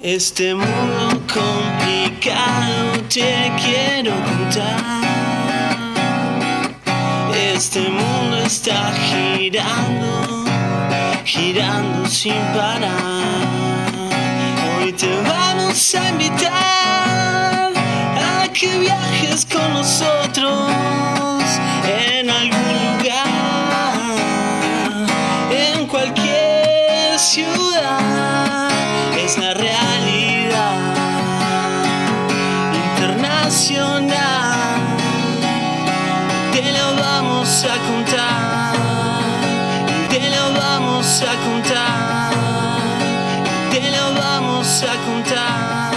Este mundo complicado te quiero contar. Este mundo está girando, girando sin parar. Hoy te vamos a invitar a que viajes con nosotros en algún lugar, en cualquier ciudad. Es la realidad internacional. Te lo vamos a contar, te lo vamos a contar, te lo vamos a contar.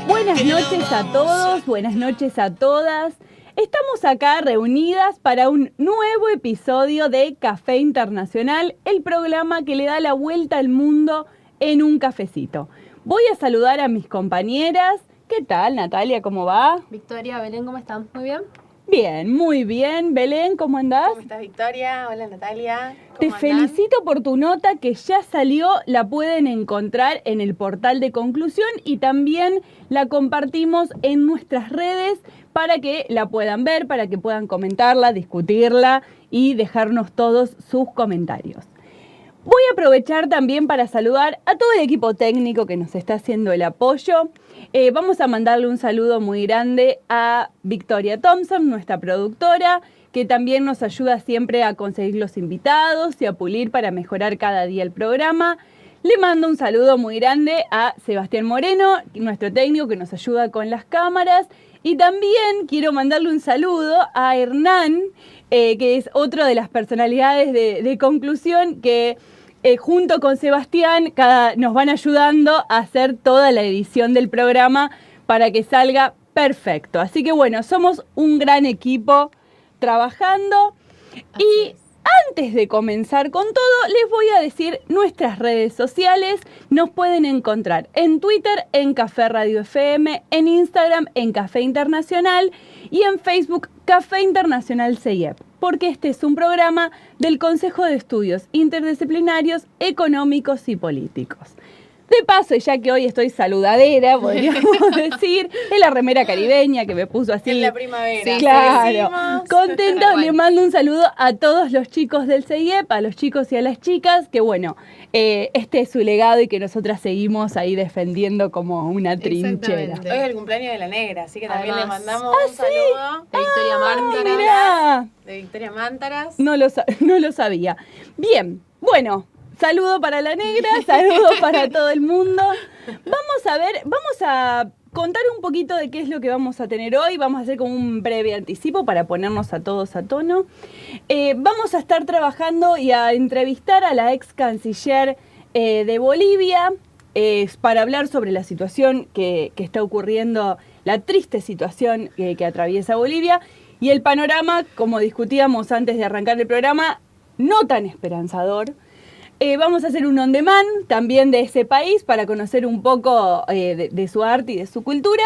Buenas noches a todos, buenas noches a todas. Estamos acá reunidas para un nuevo episodio de Café Internacional, el programa que le da la vuelta al mundo en un cafecito. Voy a saludar a mis compañeras. ¿Qué tal, Natalia? ¿Cómo va? Victoria, Belén, ¿cómo están? ¿Muy bien? Bien, muy bien. Belén, ¿cómo andás? ¿Cómo estás, Victoria? Hola, Natalia. Te felicito por tu nota que ya salió. La pueden encontrar en el portal de conclusión y también la compartimos en nuestras redes para que la puedan ver, para que puedan comentarla, discutirla y dejarnos todos sus comentarios. Voy a aprovechar también para saludar a todo el equipo técnico que nos está haciendo el apoyo. Vamos a mandarle un saludo muy grande a Victoria Thompson, nuestra productora, que también nos ayuda siempre a conseguir los invitados y a pulir para mejorar cada día el programa. Le mando un saludo muy grande a Sebastián Moreno, nuestro técnico que nos ayuda con las cámaras. Y también quiero mandarle un saludo a Hernán, que es otro de las personalidades de conclusión que junto con Sebastián nos van ayudando a hacer toda la edición del programa para que salga perfecto. Así que bueno, somos un gran equipo trabajando. Y antes de comenzar con todo, les voy a decir nuestras redes sociales. Nos pueden encontrar en Twitter, en Café Radio FM, en Instagram, en Café Internacional y en Facebook, Café Internacional CIEP, porque este es un programa del Consejo de Estudios Interdisciplinarios, Económicos y Políticos. De paso, ya que hoy estoy saludadera, podríamos decir, es la remera caribeña que me puso así. En la primavera. Sí, claro. Contenta, le mando un saludo a todos los chicos del CIEP, a los chicos y a las chicas, que bueno, este es su legado y que nosotras seguimos ahí defendiendo como una trinchera. Hoy es el cumpleaños de la negra, así que también le mandamos un ¿sí? saludo de Victoria Mántaras. Mirá. De Victoria Mántaras. No lo sabía. Bien, bueno. Saludo para la negra, saludo para todo el mundo. Vamos a contar un poquito de qué es lo que vamos a tener hoy. Vamos a hacer como un breve anticipo para ponernos a todos a tono. Vamos a estar trabajando y a entrevistar a la ex canciller de Bolivia para hablar sobre la situación que está ocurriendo, la triste situación que atraviesa Bolivia y el panorama, como discutíamos antes de arrancar el programa, no tan esperanzador. Vamos a hacer un on demand también de ese país para conocer un poco de su arte y de su cultura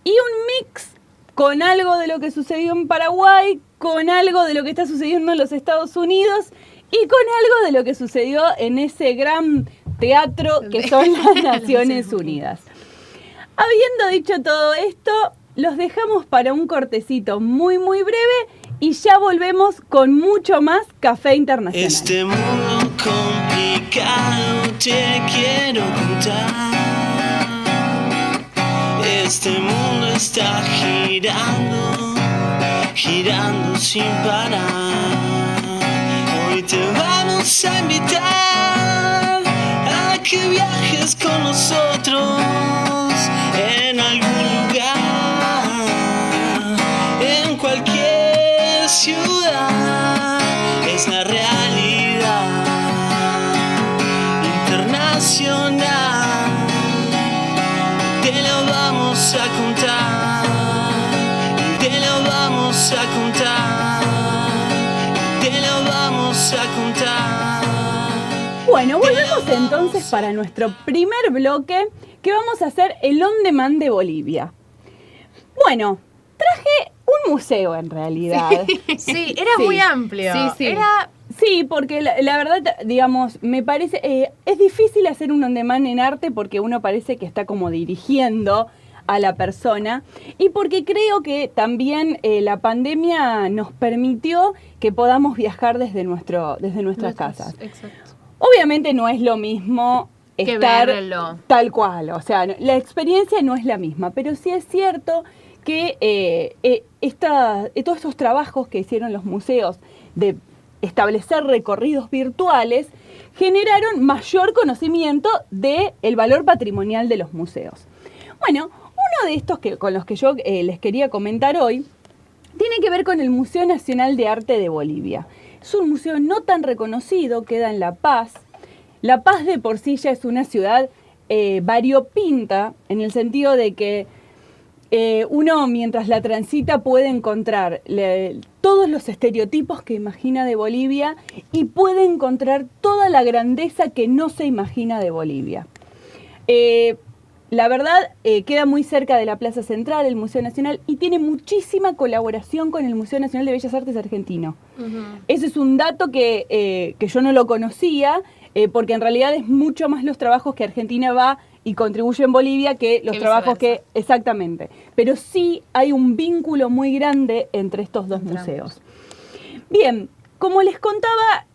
y un mix con algo de lo que sucedió en Paraguay, con algo de lo que está sucediendo en los Estados Unidos y con algo de lo que sucedió en ese gran teatro que son las Naciones Unidas. Habiendo dicho todo esto, los dejamos para un cortecito muy muy breve y ya volvemos con mucho más Café Internacional. Este mundo complicado te quiero contar. Este mundo está girando, girando sin parar. Hoy te vamos a invitar a que viajes con nosotros en algún lugar, en cualquier ciudad. Es la realidad internacional. Te lo vamos a contar, te lo vamos a contar, te lo vamos a contar. Bueno, volvemos entonces para nuestro primer bloque, que vamos a hacer el on demand de Bolivia. Bueno, traje un museo en realidad. Sí, era muy amplio. Sí, sí. Era Sí, porque la verdad, digamos, me parece, es difícil hacer un on demand en arte porque uno parece que está como dirigiendo a la persona y porque creo que también la pandemia nos permitió que podamos viajar desde nuestras casas. Exacto. Obviamente no es lo mismo Que estar verlo. tal cual, o sea, la experiencia no es la misma, pero sí es cierto que todos estos trabajos que hicieron los museos de establecer recorridos virtuales generaron mayor conocimiento del valor patrimonial de los museos. Bueno, uno de estos con los que yo les quería comentar hoy tiene que ver con el Museo Nacional de Arte de Bolivia. Es un museo no tan reconocido, queda en La Paz. La Paz de por sí ya es una ciudad variopinta, en el sentido de que uno mientras la transita puede encontrar todos los estereotipos que imagina de Bolivia y puede encontrar toda la grandeza que no se imagina de Bolivia. La verdad, queda muy cerca de la Plaza Central, el Museo Nacional, y tiene muchísima colaboración con el Museo Nacional de Bellas Artes argentino. Ese es un dato que yo no lo conocía, porque en realidad es mucho más los trabajos que Argentina va y contribuye en Bolivia que los trabajos que... Exactamente. Pero sí hay un vínculo muy grande entre estos dos museos. Bien, como les contaba,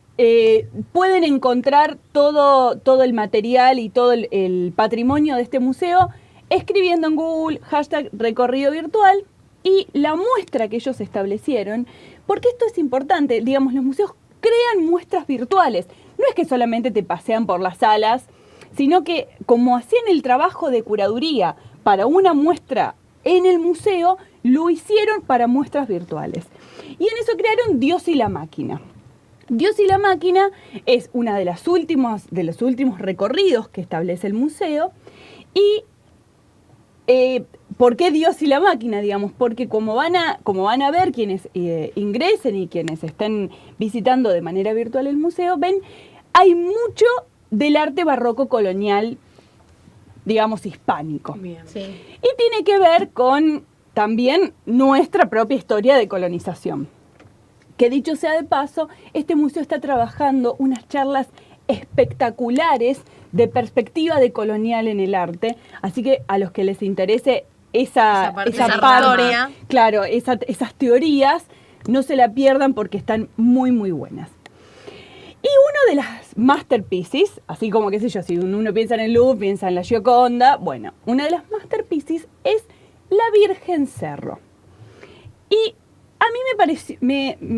pueden encontrar todo el material y todo el patrimonio de este museo escribiendo en Google #recorrido virtual y la muestra que ellos establecieron, porque esto es importante, digamos, los museos crean muestras virtuales. No es que solamente te pasean por las salas, sino que como hacían el trabajo de curaduría para una muestra en el museo, lo hicieron para muestras virtuales. Y en eso crearon Dios y la máquina. Dios y la máquina es una de los últimos recorridos que establece el museo. Y ¿por qué Dios y la máquina? Digamos, porque como van a ver quienes ingresen y quienes estén visitando de manera virtual el museo, ven, hay mucho del arte barroco colonial, digamos, hispánico. Bien. Sí. Y tiene que ver con también nuestra propia historia de colonización. Que dicho sea de paso, este museo está trabajando unas charlas espectaculares de perspectiva de colonial en el arte, así que a los que les interese esa parte, claro, esas teorías, no se la pierdan porque están muy, muy buenas. Y una de las masterpieces, así como, qué sé yo, si uno piensa en el Louvre, piensa en la Gioconda, bueno, una de las masterpieces es la Virgen Cerro. Y a mí me pareció,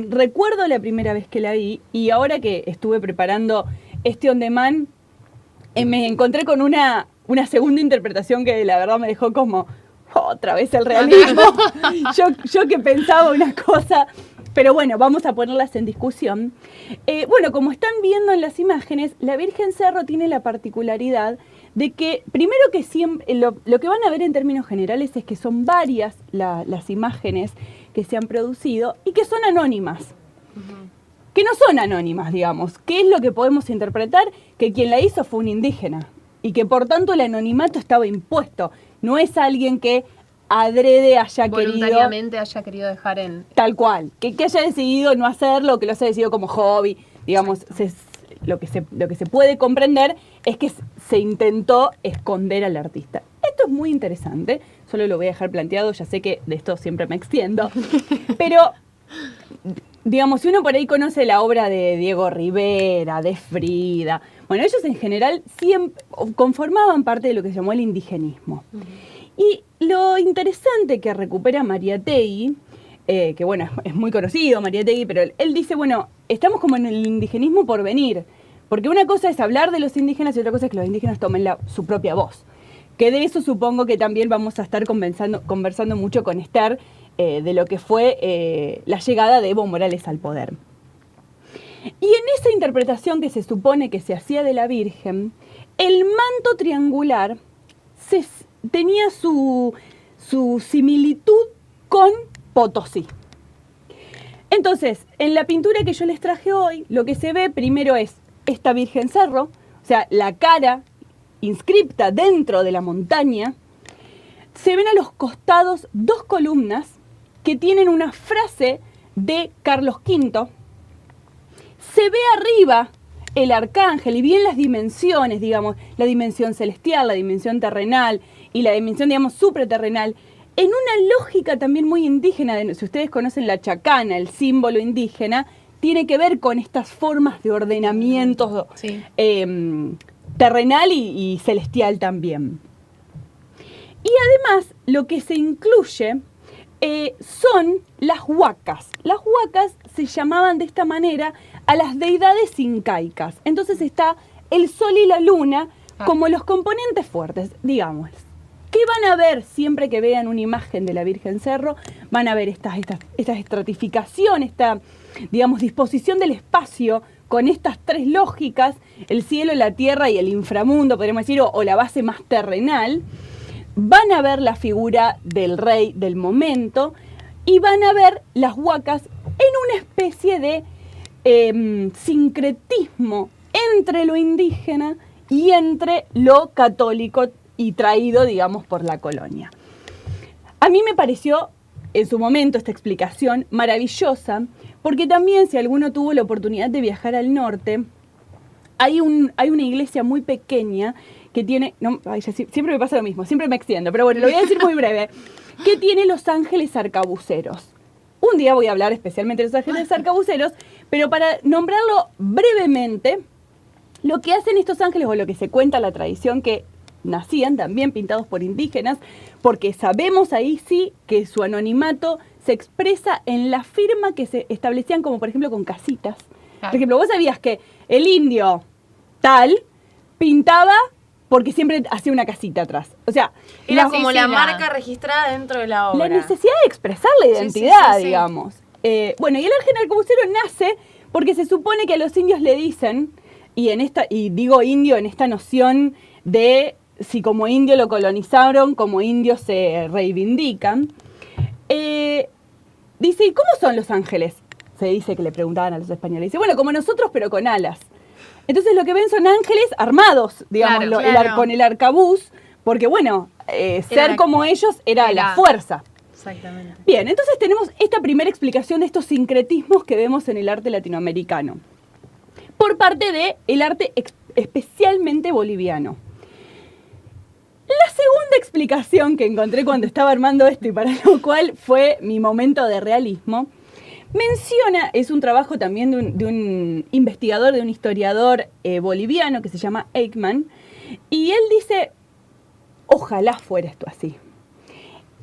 recuerdo la primera vez que la vi, y ahora que estuve preparando este on demand, me encontré con una segunda interpretación que la verdad me dejó como, otra vez el realismo. yo que pensaba una cosa... Pero bueno, vamos a ponerlas en discusión. Bueno, como están viendo en las imágenes, la Virgen Cerro tiene la particularidad de que, primero que siempre, lo que van a ver en términos generales es que son varias las imágenes que se han producido y que son anónimas. Que no son anónimas, digamos. ¿Qué es lo que podemos interpretar? Que quien la hizo fue un indígena y que por tanto el anonimato estaba impuesto. No es alguien que adrede voluntariamente haya querido dejar en... Tal cual, que haya decidido no hacerlo, que lo haya decidido como hobby, digamos, lo que se puede comprender es que se intentó esconder al artista. Esto es muy interesante, solo lo voy a dejar planteado, ya sé que de esto siempre me extiendo, pero digamos, si uno por ahí conoce la obra de Diego Rivera, de Frida, bueno, ellos en general siempre conformaban parte de lo que se llamó el indigenismo. Y lo interesante que recupera Mariátegui, que bueno, es muy conocido Mariátegui, pero él dice, bueno, estamos como en el indigenismo por venir, porque una cosa es hablar de los indígenas y otra cosa es que los indígenas tomen su propia voz. Que de eso supongo que también vamos a estar conversando mucho con Esther, de lo que fue la llegada de Evo Morales al poder. Y en esa interpretación que se supone que se hacía de la Virgen, el manto triangular tenía su similitud con Potosí. Entonces, en la pintura que yo les traje hoy, lo que se ve primero es esta Virgen Cerro, o sea, la cara inscripta dentro de la montaña. Se ven a los costados dos columnas que tienen una frase de Carlos V. se ve arriba el arcángel y bien las dimensiones, digamos, la dimensión celestial, la dimensión terrenal y la dimensión, digamos, supraterrenal, en una lógica también muy indígena, si ustedes conocen la chacana, el símbolo indígena, tiene que ver con estas formas de ordenamiento terrenal y celestial también. Y además, lo que se incluye son las huacas. Las huacas se llamaban de esta manera a las deidades incaicas. Entonces está el sol y la luna como los componentes fuertes, digamos. ¿Qué van a ver siempre que vean una imagen de la Virgen Cerro? Van a ver esta estratificación, esta, digamos, disposición del espacio con estas tres lógicas, el cielo, la tierra y el inframundo, podríamos decir, o la base más terrenal. Van a ver la figura del rey del momento y van a ver las huacas en una especie de sincretismo entre lo indígena y entre lo católico y traído, digamos, por la colonia. A mí me pareció en su momento esta explicación maravillosa, porque también si alguno tuvo la oportunidad de viajar al norte, hay una iglesia muy pequeña que tiene, siempre me pasa lo mismo, siempre me extiendo, pero bueno, lo voy a decir muy breve, que tiene los ángeles arcabuceros. Un día voy a hablar especialmente de los ángeles arcabuceros, pero para nombrarlo brevemente, lo que hacen estos ángeles, o lo que se cuenta la tradición, que nacían también pintados por indígenas, porque sabemos ahí sí que su anonimato se expresa en la firma que se establecían, como por ejemplo con casitas. Por ejemplo, vos sabías que el indio tal pintaba porque siempre hacía una casita atrás. O sea, era como la marca registrada dentro de la obra. La necesidad de expresar la identidad, digamos. Bueno, y el ángel arcabucero nace porque se supone que a los indios le dicen, y digo indio en esta noción de si como indio lo colonizaron, como indios se reivindican. Dice, ¿y cómo son los ángeles? Se dice que le preguntaban a los españoles. Dice, bueno, como nosotros, pero con alas. Entonces lo que ven son ángeles armados, digamos, con el arcabuz, porque bueno, ser como ellos era la fuerza. Exactamente. Bien, entonces tenemos esta primera explicación de estos sincretismos que vemos en el arte latinoamericano, por parte del arte especialmente boliviano. La segunda explicación que encontré cuando estaba armando esto y para lo cual fue mi momento de realismo, menciona, es un trabajo también de un investigador, de un historiador boliviano que se llama Eichmann, y él dice, ojalá fuera esto así.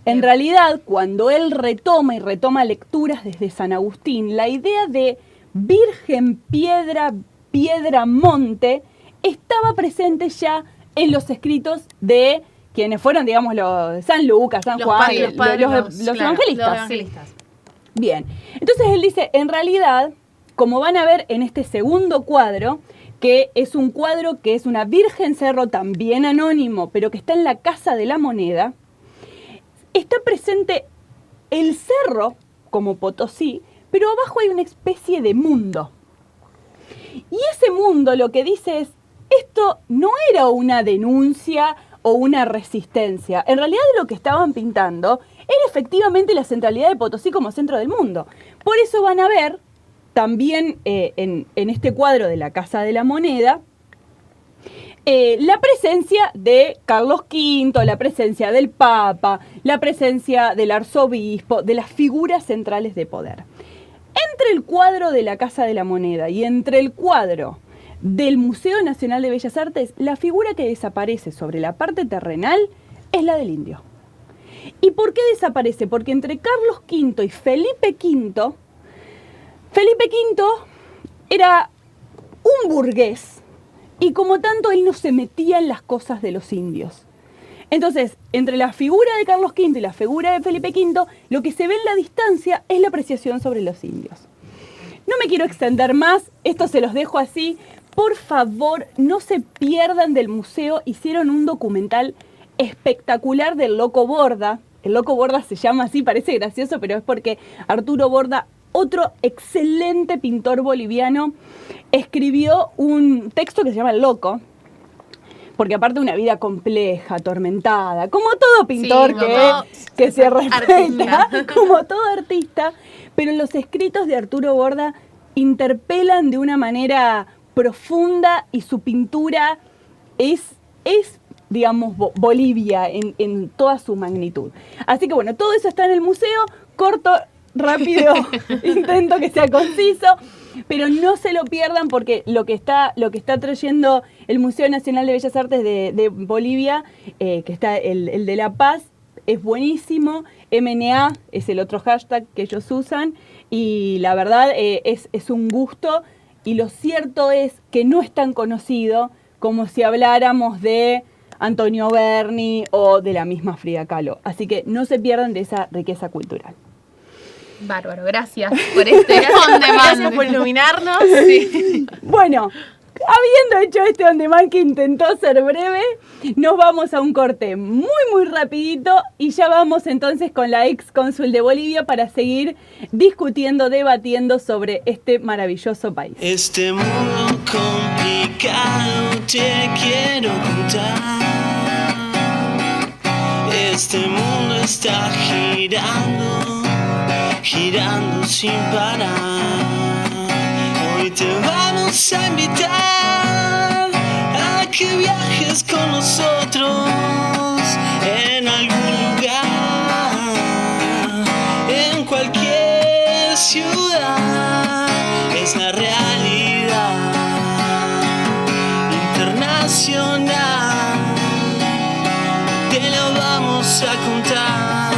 En realidad, cuando él retoma lecturas desde San Agustín, la idea de virgen, piedra, monte, estaba presente ya en los escritos de quienes fueron, digamos, los San Lucas, San Juan, los evangelistas. Bien, entonces él dice, en realidad, como van a ver en este segundo cuadro, que es un cuadro que es una Virgen Cerro también anónimo, pero que está en la Casa de la Moneda, está presente el cerro como Potosí, pero abajo hay una especie de mundo. Y ese mundo lo que dice es, esto no era una denuncia o una resistencia. En realidad lo que estaban pintando era efectivamente la centralidad de Potosí como centro del mundo. Por eso van a ver también en este cuadro de la Casa de la Moneda la presencia de Carlos V, la presencia del Papa, la presencia del arzobispo, de las figuras centrales de poder. Entre el cuadro de la Casa de la Moneda y entre el cuadro del Museo Nacional de Bellas Artes, la figura que desaparece sobre la parte terrenal es la del indio. ¿Y por qué desaparece? Porque entre Carlos V y Felipe V era un burgués y como tanto él no se metía en las cosas de los indios. Entonces, entre la figura de Carlos V y la figura de Felipe V, lo que se ve en la distancia es la apreciación sobre los indios. No me quiero extender más, esto se los dejo así. Por favor, no se pierdan del museo. Hicieron un documental espectacular del Loco Borda. El Loco Borda se llama así, parece gracioso, pero es porque Arturo Borda, otro excelente pintor boliviano, escribió un texto que se llama El Loco, porque aparte de una vida compleja, atormentada, como todo pintor que se respeta, como todo artista, pero en los escritos de Arturo Borda interpelan de una manera profunda y su pintura es digamos, Bolivia en toda su magnitud. Así que bueno, todo eso está en el museo, corto, rápido, intento que sea conciso, pero no se lo pierdan porque lo que está trayendo el Museo Nacional de Bellas Artes de Bolivia, que está el de La Paz, es buenísimo. MNA es el otro hashtag que ellos usan y la verdad es un gusto, y lo cierto es que no es tan conocido como si habláramos de Antonio Berni o de la misma Frida Kahlo. Así que no se pierdan de esa riqueza cultural. Bárbaro, gracias por este on demand. Gracias por iluminarnos. Sí. Bueno, habiendo hecho este on demand que intentó ser breve, nos vamos a un corte muy muy rapidito y ya vamos entonces con la ex cónsul de Bolivia para seguir discutiendo, debatiendo sobre este maravilloso país. Este mundo complicado te quiero contar. Este mundo está girando, girando sin parar. Hoy te vamos a invitar a que viajes con nosotros en algún lugar, en cualquier ciudad. Es la realidad internacional. Te lo vamos a contar,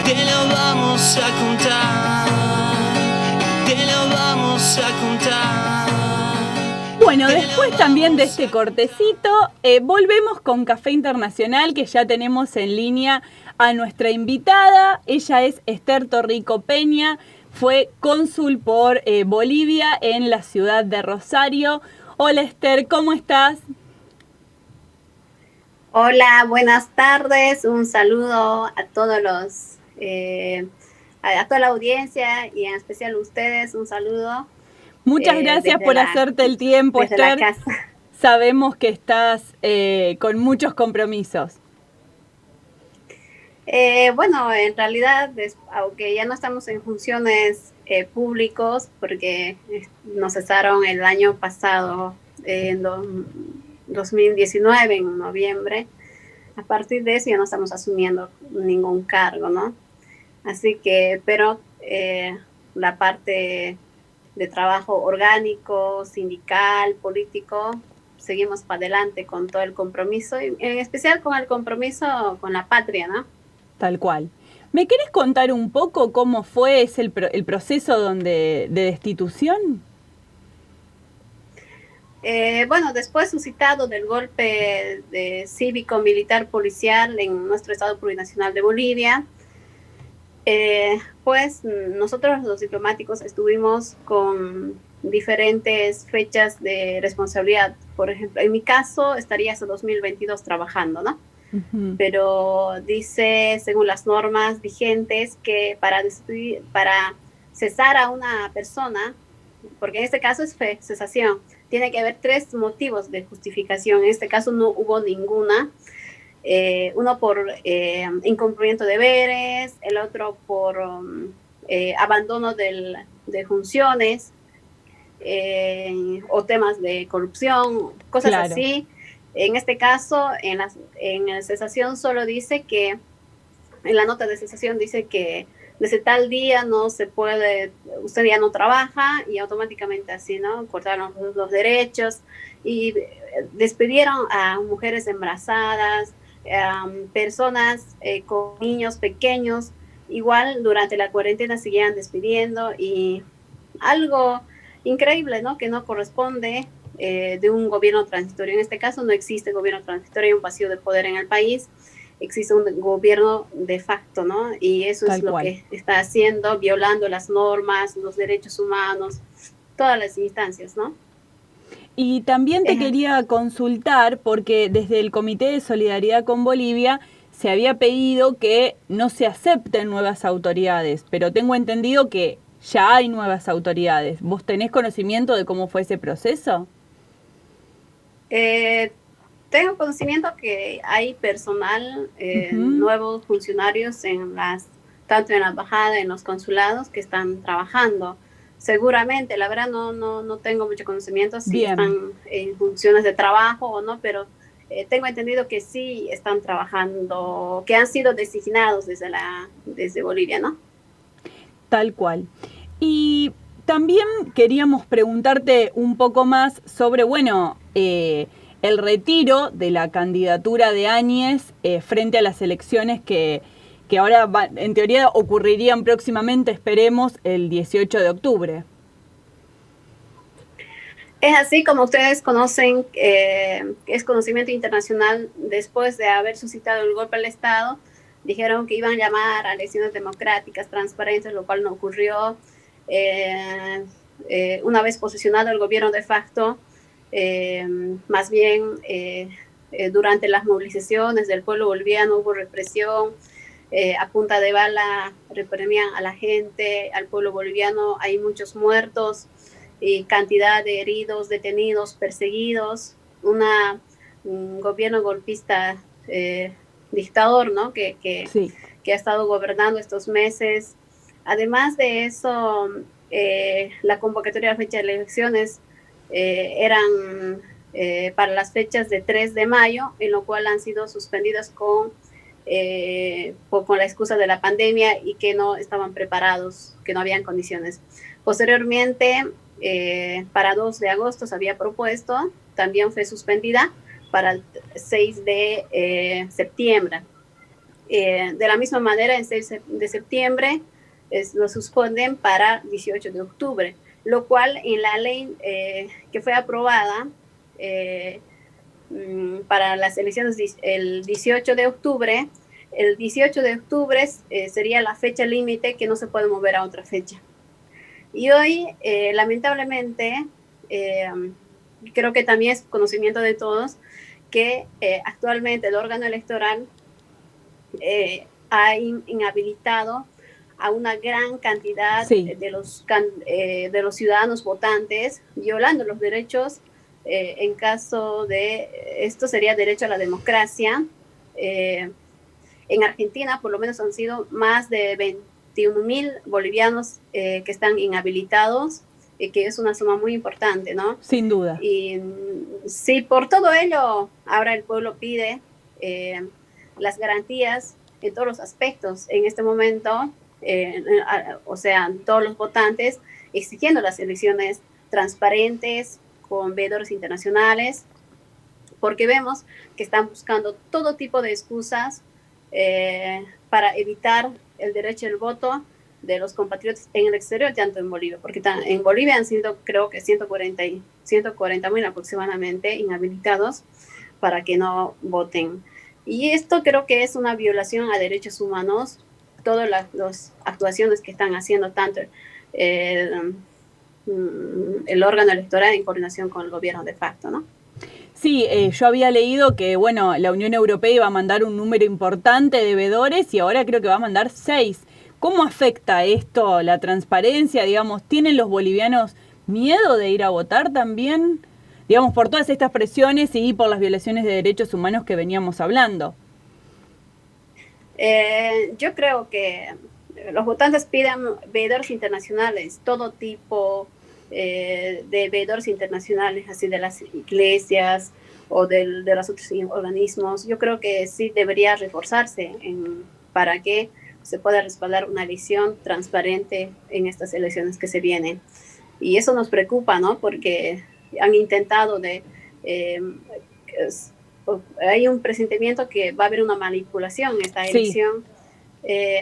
te lo vamos a contar, te lo vamos a contar. Bueno, después también de este cortecito, volvemos con Café Internacional, que ya tenemos en línea a nuestra invitada. Ella es Esther Torrico Peña, fue cónsul por Bolivia en la ciudad de Rosario. Hola Esther, ¿cómo estás? Hola, buenas tardes. Un saludo a todos a toda la audiencia y en especial a ustedes. Un saludo. Muchas gracias por hacerte el tiempo, Esther. La casa. Sabemos que estás con muchos compromisos. Bueno, en realidad, aunque ya no estamos en funciones públicos, porque nos cesaron el año pasado, en 2019, en noviembre, a partir de eso ya no estamos asumiendo ningún cargo, ¿no? Así que, pero la parte de trabajo orgánico, sindical, político, seguimos para adelante con todo el compromiso, y en especial con el compromiso con la patria, ¿no? Tal cual. ¿Me querés contar un poco cómo fue el proceso de destitución? Bueno, después suscitado del golpe cívico-militar policial en nuestro Estado Plurinacional de Bolivia, pues nosotros los diplomáticos estuvimos con diferentes fechas de responsabilidad. Por ejemplo, en mi caso estaría hasta 2022 trabajando, ¿no? Uh-huh. Pero dice, según las normas vigentes, que para cesar a una persona, porque en este caso es cesación, tiene que haber 3 motivos de justificación. En este caso no hubo ninguna. Uno por incumplimiento de deberes, el otro por abandono de funciones o temas de corrupción, cosas así. En este caso, en la cesación solo dice que, en la nota de cesación dice que desde tal día no se puede, usted ya no trabaja, y automáticamente así, ¿no? Cortaron los derechos y despidieron a mujeres embarazadas, personas con niños pequeños. Igual durante la cuarentena seguían despidiendo, y algo increíble, ¿no? Que no corresponde de un gobierno transitorio. En este caso no existe gobierno transitorio, hay un vacío de poder en el país. Existe un gobierno de facto, ¿no? Y eso es lo que está haciendo, violando las normas, los derechos humanos, todas las instancias, ¿no? Y también te quería consultar, porque desde el Comité de Solidaridad con Bolivia se había pedido que no se acepten nuevas autoridades, pero tengo entendido que ya hay nuevas autoridades. ¿Vos tenés conocimiento de cómo fue ese proceso? Tengo conocimiento que hay personal, nuevos funcionarios tanto en la embajada, en los consulados, que están trabajando. seguramente, la verdad no tengo mucho conocimiento si Bien. están en funciones de trabajo o no, pero tengo entendido que sí están trabajando, que han sido designados desde Bolivia, ¿no? Tal cual. Y también queríamos preguntarte un poco más sobre, bueno, el retiro de la candidatura de Áñez frente a las elecciones que ahora, en teoría, ocurrirían próximamente, esperemos, el 18 de octubre. Es así como ustedes conocen, es conocimiento internacional, después de haber suscitado el golpe al Estado, dijeron que iban a llamar a elecciones democráticas, transparentes, lo cual no ocurrió. Una vez posicionado el gobierno de facto, más bien durante las movilizaciones del pueblo boliviano hubo represión, a punta de bala reprimían a la gente, al pueblo boliviano, hay muchos muertos y cantidad de heridos, detenidos, perseguidos, un gobierno golpista dictador, ¿no? Sí. Que ha estado gobernando estos meses. Además de eso, la convocatoria de la fecha de elecciones eran para las fechas de 3 de mayo, en lo cual han sido suspendidas con la excusa de la pandemia y que no estaban preparados, que no habían condiciones. Posteriormente, para 2 de agosto se había propuesto, también fue suspendida para el 6 de septiembre. De la misma manera, en 6 de septiembre lo suspenden para 18 de octubre, lo cual en la ley que fue aprobada para las elecciones el 18 de octubre, el 18 de octubre sería la fecha límite que no se puede mover a otra fecha. Y hoy, lamentablemente, creo que también es conocimiento de todos que actualmente el órgano electoral ha inhabilitado a una gran cantidad de los ciudadanos votantes, violando los derechos. En caso de esto sería derecho a la democracia. En Argentina, por lo menos, han sido más de 21,000 bolivianos que están inhabilitados, que es una suma muy importante, ¿no? Sin duda. Y sí, por todo ello, ahora el pueblo pide las garantías en todos los aspectos. En este momento, o sea, todos los votantes exigiendo las elecciones transparentes, con veedores internacionales, porque vemos que están buscando todo tipo de excusas para evitar el derecho al voto de los compatriotas en el exterior, tanto en Bolivia, porque en Bolivia han sido, creo que 140,000 aproximadamente inhabilitados para que no voten. Y esto creo que es una violación a derechos humanos, todas las actuaciones que están haciendo tanto el órgano electoral en coordinación con el gobierno de facto, ¿no? Sí, yo había leído que, bueno, la Unión Europea iba a mandar un número importante de veedores y ahora creo que va a mandar 6. ¿Cómo afecta esto la transparencia? Digamos, ¿tienen los bolivianos miedo de ir a votar también? Digamos, por todas estas presiones y por las violaciones de derechos humanos que veníamos hablando. Yo creo que los votantes piden veedores internacionales, todo tipo de veedores internacionales, así de las iglesias o de los otros organismos. Yo creo que sí debería reforzarse para que se pueda respaldar una elección transparente en estas elecciones que se vienen. Y eso nos preocupa, ¿no? Porque han intentado hay un presentimiento que va a haber una manipulación en esta elección.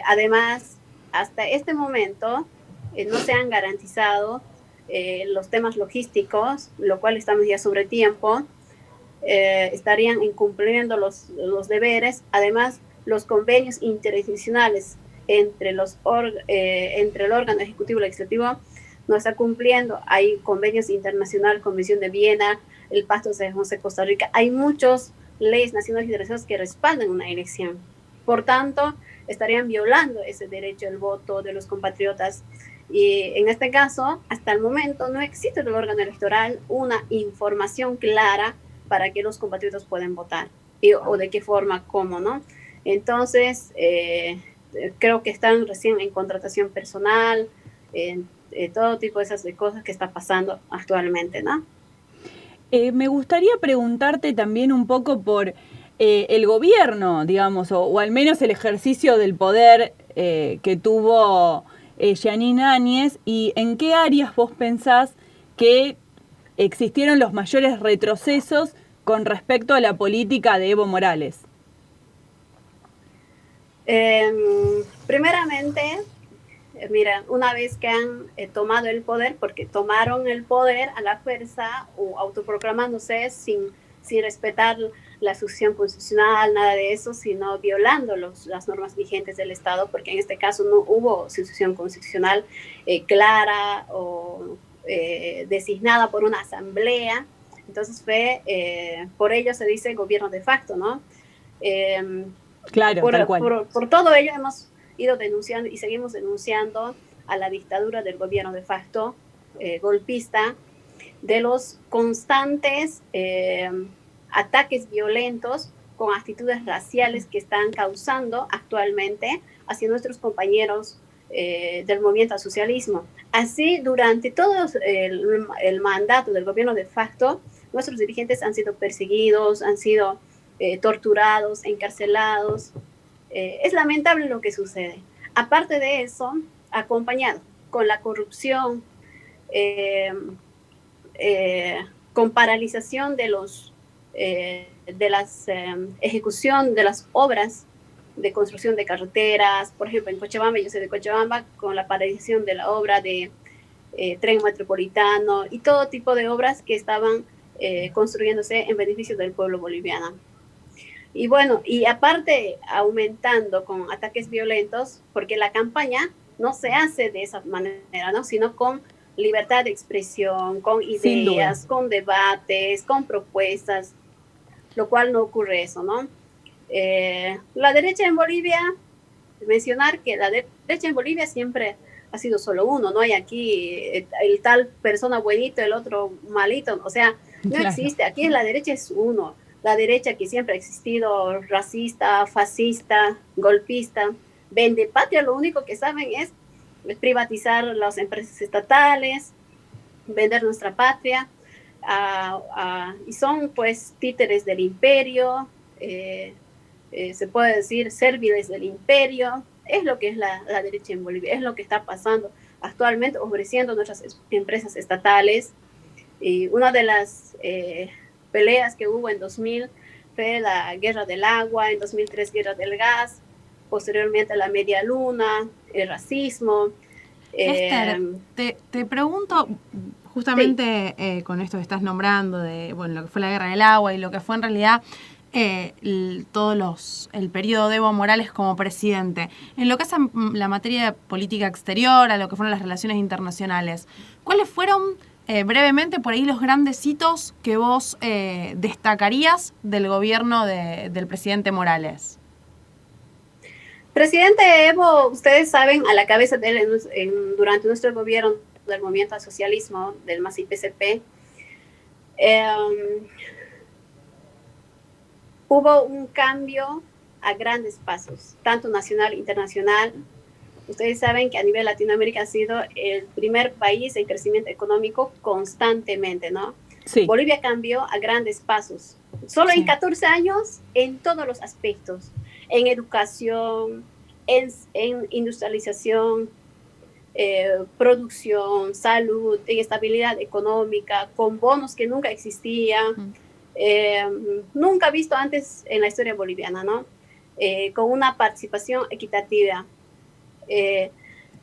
Además, hasta este momento no se han garantizado los temas logísticos, lo cual estamos ya sobre tiempo. Estarían incumpliendo los deberes. Además, los convenios interinstitucionales entre el órgano ejecutivo y legislativo no está cumpliendo. Hay convenios internacionales, Convención de Viena, el Pacto de San José, Costa Rica. Hay muchas leyes nacionales y internacionales que respaldan una elección. Por tanto, estarían violando ese derecho al voto de los compatriotas. Y en este caso, hasta el momento, no existe del órgano electoral una información clara para que los compatriotas puedan votar. O de qué forma, cómo, ¿no? Entonces, creo que están recién en contratación personal, todo tipo de esas de cosas que está pasando actualmente, ¿no? Me gustaría preguntarte también un poco por el gobierno, digamos, o al menos el ejercicio del poder que tuvo Jeanine Áñez, y en qué áreas vos pensás que existieron los mayores retrocesos con respecto a la política de Evo Morales. Primeramente, mira, una vez que han tomado el poder, porque tomaron el poder a la fuerza o autoproclamándose sin respetar la sucesión constitucional, nada de eso, sino violando las normas vigentes del Estado, porque en este caso no hubo sucesión constitucional clara o designada por una asamblea. Entonces por ello se dice gobierno de facto, ¿no? Claro, tal cual. Por todo ello hemos ido denunciando y seguimos denunciando a la dictadura del gobierno de facto golpista, de los constantes ataques violentos con actitudes raciales que están causando actualmente hacia nuestros compañeros del movimiento al socialismo. Así, durante todo el mandato del gobierno de facto, nuestros dirigentes han sido perseguidos, han sido torturados, encarcelados. Es lamentable lo que sucede. Aparte de eso, acompañado con la corrupción, con paralización de las ejecución de las obras de construcción de carreteras, por ejemplo en Cochabamba, yo soy de Cochabamba, con la paralización de la obra de tren metropolitano y todo tipo de obras que estaban construyéndose en beneficio del pueblo boliviano. Y bueno, y aparte aumentando con ataques violentos, porque la campaña no se hace de esa manera, ¿no? Sino con libertad de expresión, con ideas, con debates, con propuestas, lo cual no ocurre eso, ¿no? La derecha en Bolivia, mencionar que la derecha en Bolivia siempre ha sido solo uno, no hay aquí el tal persona buenito, el otro malito, o sea, no claro. Existe, aquí la derecha es uno. La derecha que siempre ha existido, racista, fascista, golpista, vende patria, lo único que saben es privatizar las empresas estatales, vender nuestra patria, y son pues títeres del imperio, se puede decir serviles del imperio. Es lo que es la derecha en Bolivia, es lo que está pasando actualmente, ofreciendo nuestras empresas estatales. Y una de las peleas que hubo en 2000 fue la guerra del agua, en 2003 guerra del gas, posteriormente la media luna, el racismo. Esther, te pregunto, justamente sí. Con esto que estás nombrando, de bueno, lo que fue la guerra del agua y lo que fue en realidad el periodo de Evo Morales como presidente, en lo que es la materia de política exterior, a lo que fueron las relaciones internacionales, ¿cuáles fueron brevemente por ahí los grandes hitos que vos destacarías del gobierno del presidente Morales? Presidente Evo, ustedes saben, a la cabeza de él durante nuestro gobierno del movimiento al socialismo, del MAS-IPCP, hubo un cambio a grandes pasos, tanto nacional e internacional. Ustedes saben que a nivel Latinoamérica ha sido el primer país en crecimiento económico constantemente, ¿no? Sí. Bolivia cambió a grandes pasos, solo sí. En 14 años, en todos los aspectos, en educación, en industrialización, producción, salud, en estabilidad económica, con bonos que nunca existían, nunca visto antes en la historia boliviana, ¿no? Con una participación equitativa.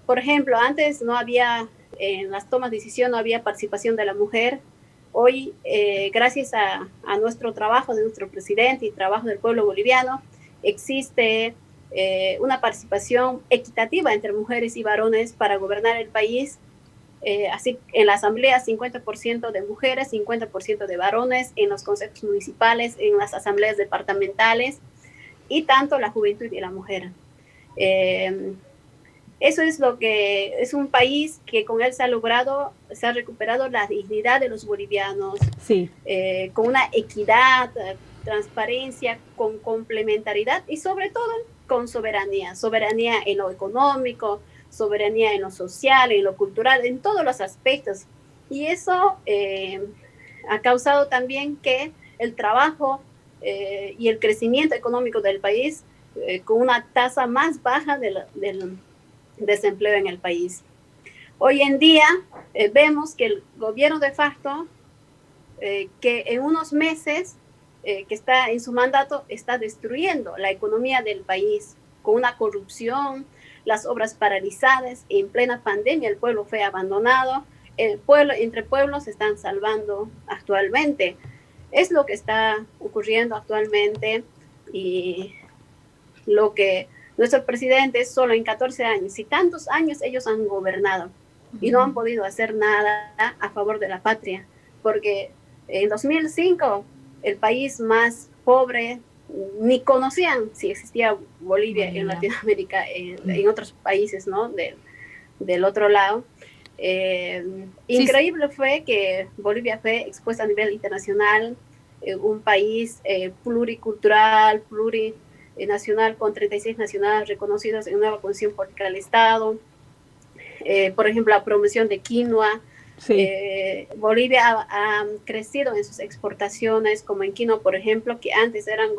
Por ejemplo, antes no había, en las tomas de decisión no había participación de la mujer. Hoy, gracias a nuestro trabajo de nuestro presidente y trabajo del pueblo boliviano, existe una participación equitativa entre mujeres y varones para gobernar el país. Así, en la asamblea 50% de mujeres, 50% de varones, en los consejos municipales, en las asambleas departamentales, y tanto la juventud y la mujer. Eso es lo que es un país que con él se ha recuperado la dignidad de los bolivianos, sí. Con una equidad, transparencia, con complementariedad y sobre todo con soberanía en lo económico, soberanía en lo social, en lo cultural, en todos los aspectos. Y eso ha causado también que el trabajo y el crecimiento económico del país con una tasa más baja del desempleo en el país. Hoy en día vemos que el gobierno de facto, que en unos meses que está en su mandato, está destruyendo la economía del país con una corrupción, las obras paralizadas, en plena pandemia el pueblo fue abandonado, el pueblo, entre pueblos se están salvando actualmente. Es lo que está ocurriendo actualmente y lo que nuestro presidente solo en 14 años y tantos años ellos han gobernado y no han podido hacer nada a favor de la patria, porque en 2005 el país más pobre ni conocían si existía Bolivia en Latinoamérica, en otros países, ¿no? Del otro lado. Increíble fue que Bolivia fue expuesta a nivel internacional, un país pluricultural, plurinacional, con 36 nacionalidades reconocidas en nueva condición política del Estado. Por ejemplo, la promoción de quinoa. Sí. Bolivia ha crecido en sus exportaciones, como en quinoa, por ejemplo, que antes eran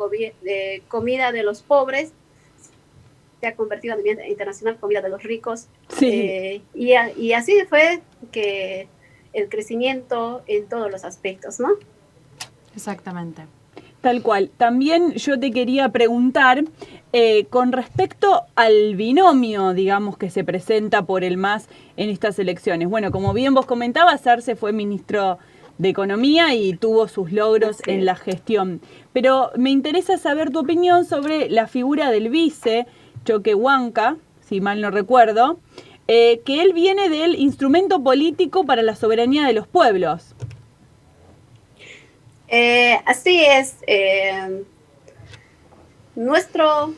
comida de los pobres, se ha convertido en nivel internacional comida de los ricos. Sí. Y así fue que el crecimiento en todos los aspectos, ¿no? Exactamente. Tal cual. También yo te quería preguntar con respecto al binomio, digamos, que se presenta por el MAS en estas elecciones. Bueno, como bien vos comentabas, Arce fue ministro de Economía y tuvo sus logros en la gestión. Pero me interesa saber tu opinión sobre la figura del vice, Choquehuanca, si mal no recuerdo, que él viene del instrumento político para la soberanía de los pueblos. Así es. Nuestro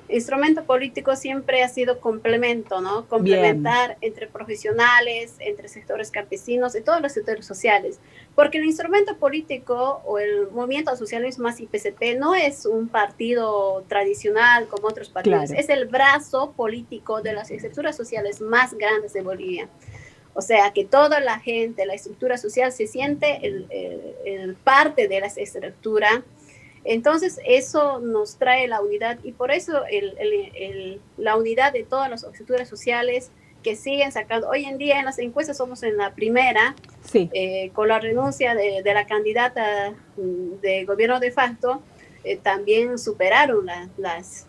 instrumento político siempre ha sido complemento, ¿no? Complementar entre profesionales, entre sectores campesinos y todos los sectores sociales. Porque el instrumento político o el movimiento al socialismo más IPCP no es un partido tradicional como otros partidos, claro. Es el brazo político de las estructuras sociales más grandes de Bolivia. O sea, que toda la gente, la estructura social se siente el parte de esa estructura. Entonces, eso nos trae la unidad y por eso la unidad de todas las estructuras sociales que siguen sacando. Hoy en día en las encuestas somos en la primera, sí. Con la renuncia de la candidata de gobierno de facto, también superaron las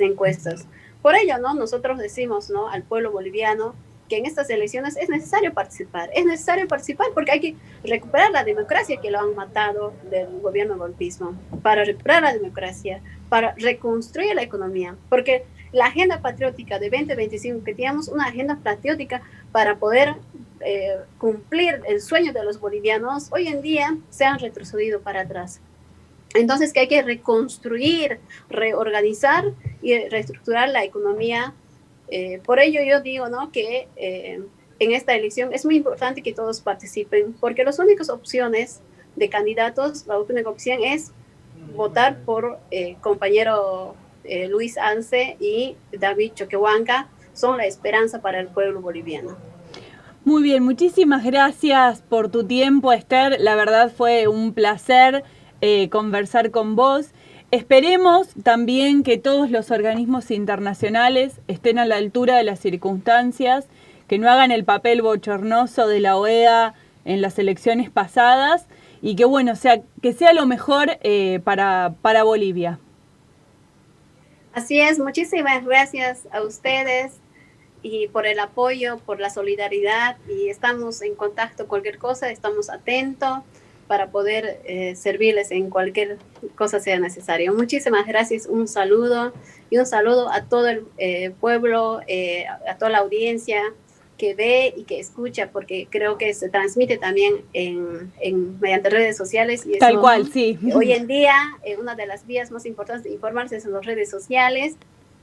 encuestas. Por ello, ¿no? Nosotros decimos, ¿no? Al pueblo boliviano que en estas elecciones es necesario participar porque hay que recuperar la democracia que lo han matado del gobierno golpismo, para recuperar la democracia, para reconstruir la economía, porque la agenda patriótica de 2025, que teníamos una agenda patriótica para poder cumplir el sueño de los bolivianos, hoy en día se han retrocedido para atrás. Entonces que hay que reconstruir, reorganizar y reestructurar la economía. Por ello yo digo, ¿no? Que en esta elección es muy importante que todos participen, porque las únicas opciones de candidatos, la única opción es votar por compañero Luis Arce y David Choquehuanca, son la esperanza para el pueblo boliviano. Muy bien, muchísimas gracias por tu tiempo, Esther. La verdad fue un placer conversar con vos. Esperemos también que todos los organismos internacionales estén a la altura de las circunstancias, que no hagan el papel bochornoso de la OEA en las elecciones pasadas y que bueno, que sea lo mejor para Bolivia. Así es, muchísimas gracias a ustedes y por el apoyo, por la solidaridad, y estamos en contacto, cualquier cosa, estamos atentos para poder servirles en cualquier cosa sea necesario. Muchísimas gracias, un saludo a todo el pueblo, a toda la audiencia que ve y que escucha, porque creo que se transmite también mediante redes sociales. Y tal cual, sí. Hoy en día, una de las vías más importantes de informarse son las redes sociales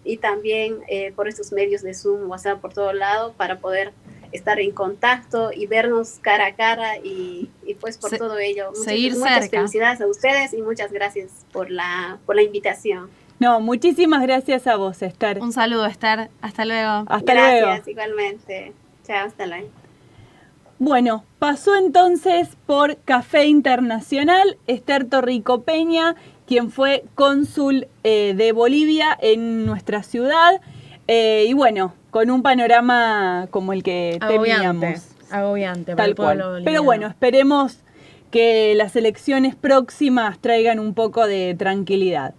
y también por estos medios de Zoom, WhatsApp, por todo lado, para poder estar en contacto y vernos cara a cara y pues por todo ello. Muchas felicidades a ustedes y muchas gracias por la invitación. No, muchísimas gracias a vos, Esther. Un saludo, Esther. Hasta luego. Hasta luego. Gracias, igualmente. Chao, hasta luego. Bueno, pasó entonces por Café Internacional Esther Torrico Peña, quien fue cónsul de Bolivia en nuestra ciudad. Y bueno, con un panorama como el que teníamos. Agobiante para Tal el pueblo cual. boliviano. Pero bueno, esperemos que las elecciones próximas traigan un poco de tranquilidad.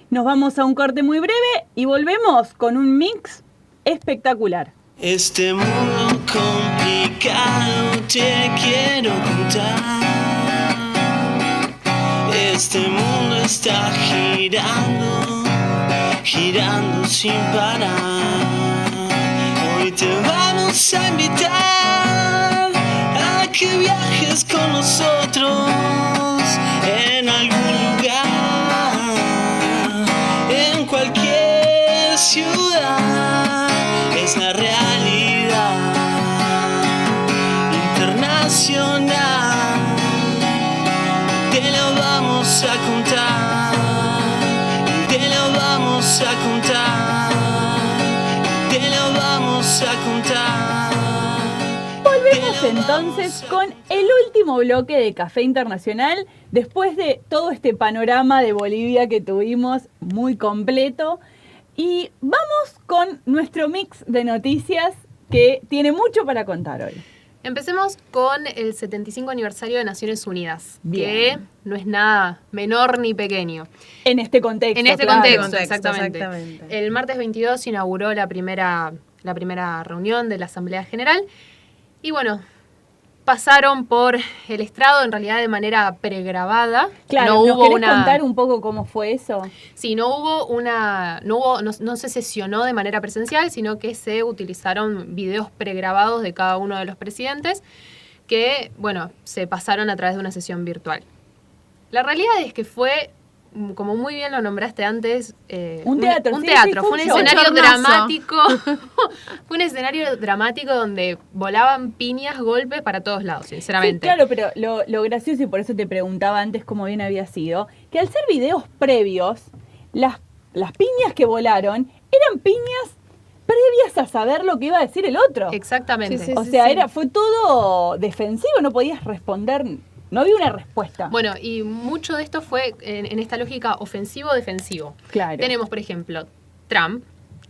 Nos vamos a un corte muy breve y volvemos con un mix espectacular. Este mundo complicado te quiero contar. Este mundo está girando, girando sin parar. Hoy te vamos a invitar a que viajes con nosotros en algún lugar, en cualquier ciudad. Es la realidad internacional. Te lo vamos a contar, te lo vamos a contar, te lo vamos a contar. Volvemos entonces con el último bloque de Café Internacional, después de todo este panorama de Bolivia que tuvimos muy completo. Y vamos con nuestro mix de noticias que tiene mucho para contar hoy. Empecemos con el 75 aniversario de Naciones Unidas, Bien. que no es nada menor ni pequeño. En este contexto. En este claro. contexto, exactamente. El martes 22 se inauguró la primera reunión de la Asamblea General y bueno, pasaron por el estrado en realidad de manera pregrabada. Claro, no ¿nos hubo querés contar un poco cómo fue eso? Sí, no se sesionó de manera presencial, sino que se utilizaron videos pregrabados de cada uno de los presidentes que, bueno, se pasaron a través de una sesión virtual. La realidad es que fue, como muy bien lo nombraste antes, un teatro. Un Sí, teatro, sí, fue un show. escenario Hermoso. dramático. Fue un escenario dramático donde volaban piñas, golpes para todos lados, sinceramente. Sí, claro, pero lo gracioso, y por eso te preguntaba antes cómo bien había sido, que al ser videos previos, las piñas que volaron eran piñas previas a saber lo que iba a decir el otro. Exactamente. Sí, sí. O sea, fue todo defensivo, no podías responder, no había una respuesta. Bueno, y mucho de esto fue en esta lógica ofensivo-defensivo. Claro. Tenemos, por ejemplo, Trump,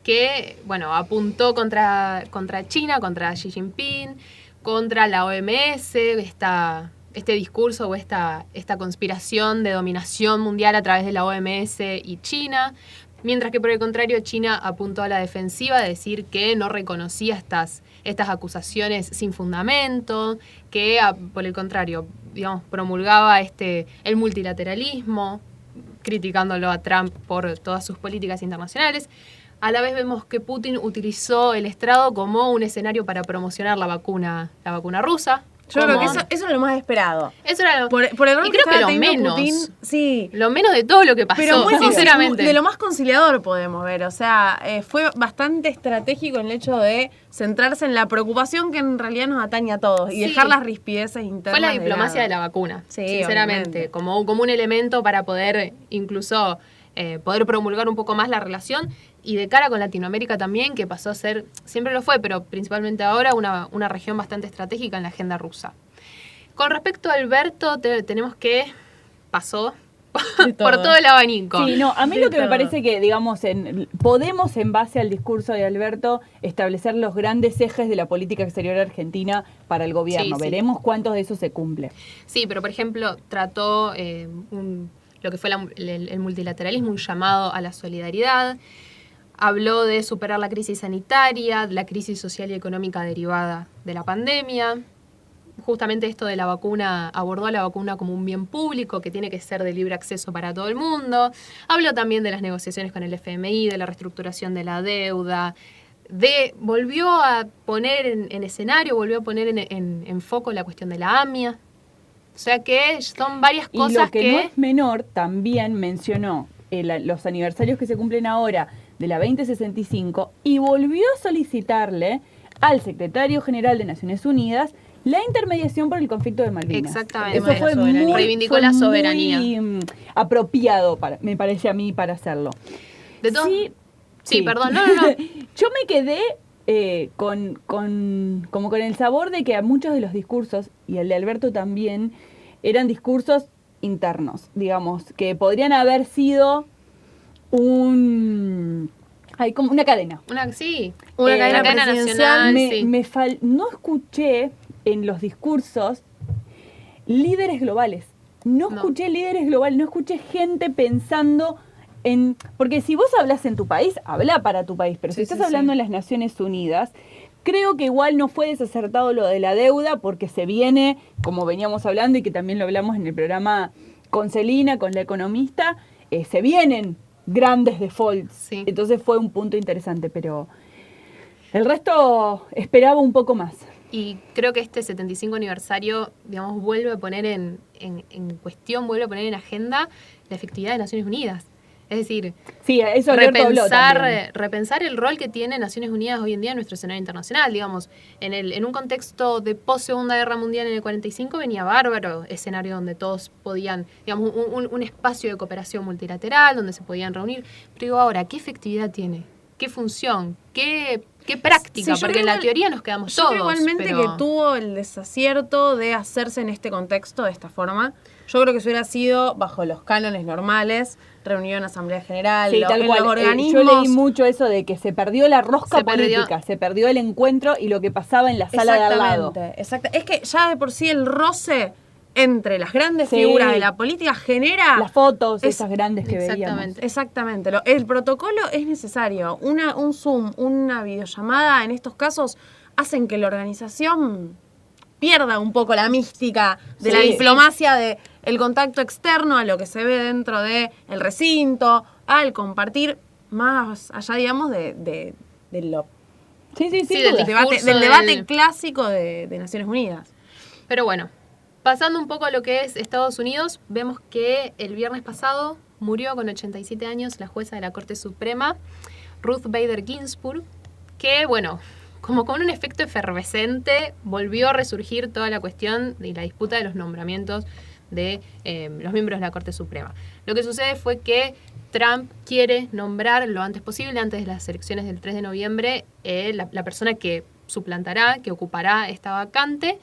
que, bueno, apuntó contra China, contra Xi Jinping, contra la OMS, este discurso o esta conspiración de dominación mundial a través de la OMS y China, mientras que por el contrario China apuntó a la defensiva de decir que no reconocía estas acusaciones sin fundamento, que por el contrario, digamos, promulgaba el multilateralismo, criticándolo a Trump por todas sus políticas internacionales. A la vez vemos que Putin utilizó el estrado como un escenario para promocionar la vacuna rusa. Yo creo que eso es lo más esperado. Eso era Por el rol y que creo que estaba lo teniendo menos. Putin, sí. Lo menos de todo lo que pasó, Pero bueno, sinceramente. de lo más conciliador podemos ver. O sea, fue bastante estratégico en el hecho de centrarse en la preocupación que en realidad nos atañe a todos y Sí. dejar las rispideces internas. Fue la diplomacia de la vacuna, Sí, sinceramente, obviamente. como un elemento para poder incluso poder promulgar un poco más la relación y de cara con Latinoamérica también, que pasó a ser, siempre lo fue, pero principalmente ahora, una región bastante estratégica en la agenda rusa. Con respecto a Alberto, tenemos que pasó por todo el abanico. Sí, no, a mí De lo que me todo. parece que, digamos, podemos en base al discurso de Alberto establecer los grandes ejes de la política exterior argentina para el gobierno. Sí, sí. Veremos cuántos de esos se cumple. Sí, pero por ejemplo, trató lo que fue el multilateralismo, un llamado a la solidaridad. Habló de superar la crisis sanitaria, la crisis social y económica derivada de la pandemia. Justamente esto de la vacuna, abordó a la vacuna como un bien público que tiene que ser de libre acceso para todo el mundo. Habló también de las negociaciones con el FMI, de la reestructuración de la deuda, volvió a poner en escenario, volvió a poner en foco la cuestión de la AMIA. O sea que son varias cosas Y lo que no es menor, también mencionó los aniversarios que se cumplen ahora de la 2065 y volvió a solicitarle al secretario general de Naciones Unidas la intermediación por el conflicto de Malvinas. Exactamente. Eso fue Reivindicó la soberanía. muy apropiado, me parece a mí, para hacerlo. De todo. Sí, perdón, no. Yo me quedé como con el sabor de que a muchos de los discursos, y el de Alberto también, eran discursos internos, digamos, que podrían haber sido como una cadena. Una cadena nacional. No escuché en los discursos líderes globales. No escuché líderes globales, no escuché gente pensando en... Porque si vos hablas en tu país, habla para tu país, pero si estás hablando en las Naciones Unidas, creo que igual no fue desacertado lo de la deuda, porque se viene, como veníamos hablando y que también lo hablamos en el programa con Celina, con la economista, se vienen grandes defaults. Sí. Entonces fue un punto interesante, pero el resto esperaba un poco más. Y creo que este 75 aniversario, digamos, vuelve a poner en cuestión, vuelve a poner en agenda la efectividad de Naciones Unidas. Es decir, sí, eso repensar el rol que tiene Naciones Unidas hoy en día en nuestro escenario internacional. Digamos, en un contexto de post-Segunda Guerra Mundial en el 45 venía bárbaro, escenario donde todos podían, digamos, un espacio de cooperación multilateral, donde se podían reunir. Pero digo, ahora, ¿qué efectividad tiene? ¿Qué función? ¿Qué práctica? Porque en la teoría nos quedamos todos. Igualmente que tuvo el desacierto de hacerse en este contexto de esta forma. Yo creo que si hubiera sido bajo los cánones normales, reunión, asamblea general, sí, tal cual. Los organismos. Yo leí mucho eso de que se perdió la rosca política, se perdió el encuentro y lo que pasaba en la sala de al lado. Exacto. Es que ya de por sí el roce entre las grandes figuras de la política genera... Las fotos, esas grandes que veíamos. Exactamente. El protocolo es necesario. Un Zoom, una videollamada, en estos casos, hacen que la organización pierda un poco la mística de la diplomacia, de el contacto externo a lo que se ve dentro del recinto, al compartir más allá, digamos, de lo... del debate clásico de Naciones Unidas. Pero bueno, pasando un poco a lo que es Estados Unidos, vemos que el viernes pasado murió con 87 años la jueza de la Corte Suprema, Ruth Bader Ginsburg, que, bueno, como con un efecto efervescente, volvió a resurgir toda la cuestión y la disputa de los nombramientos de los miembros de la Corte Suprema. Lo que sucede fue que Trump quiere nombrar lo antes posible, antes de las elecciones del 3 de noviembre, la persona que suplantará, que ocupará esta vacante,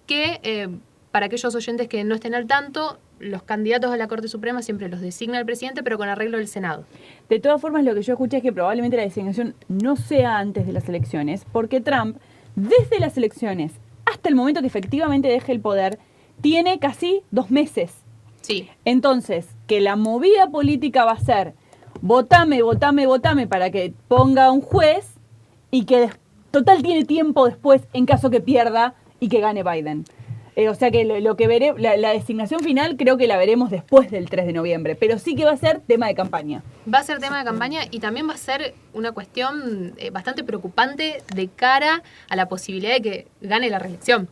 que para aquellos oyentes que no estén al tanto, los candidatos a la Corte Suprema siempre los designa el presidente, pero con arreglo del Senado. De todas formas, lo que yo escuché es que probablemente la designación no sea antes de las elecciones, porque Trump, desde las elecciones hasta el momento que efectivamente deje el poder, tiene casi 2 meses. Sí. Entonces, que la movida política va a ser votame para que ponga un juez y que total tiene tiempo después en caso que pierda y que gane Biden. O sea que lo que veré, la designación final creo que la veremos después del 3 de noviembre, pero sí que va a ser tema de campaña. Va a ser tema de campaña y también va a ser una cuestión bastante preocupante de cara a la posibilidad de que gane la reelección.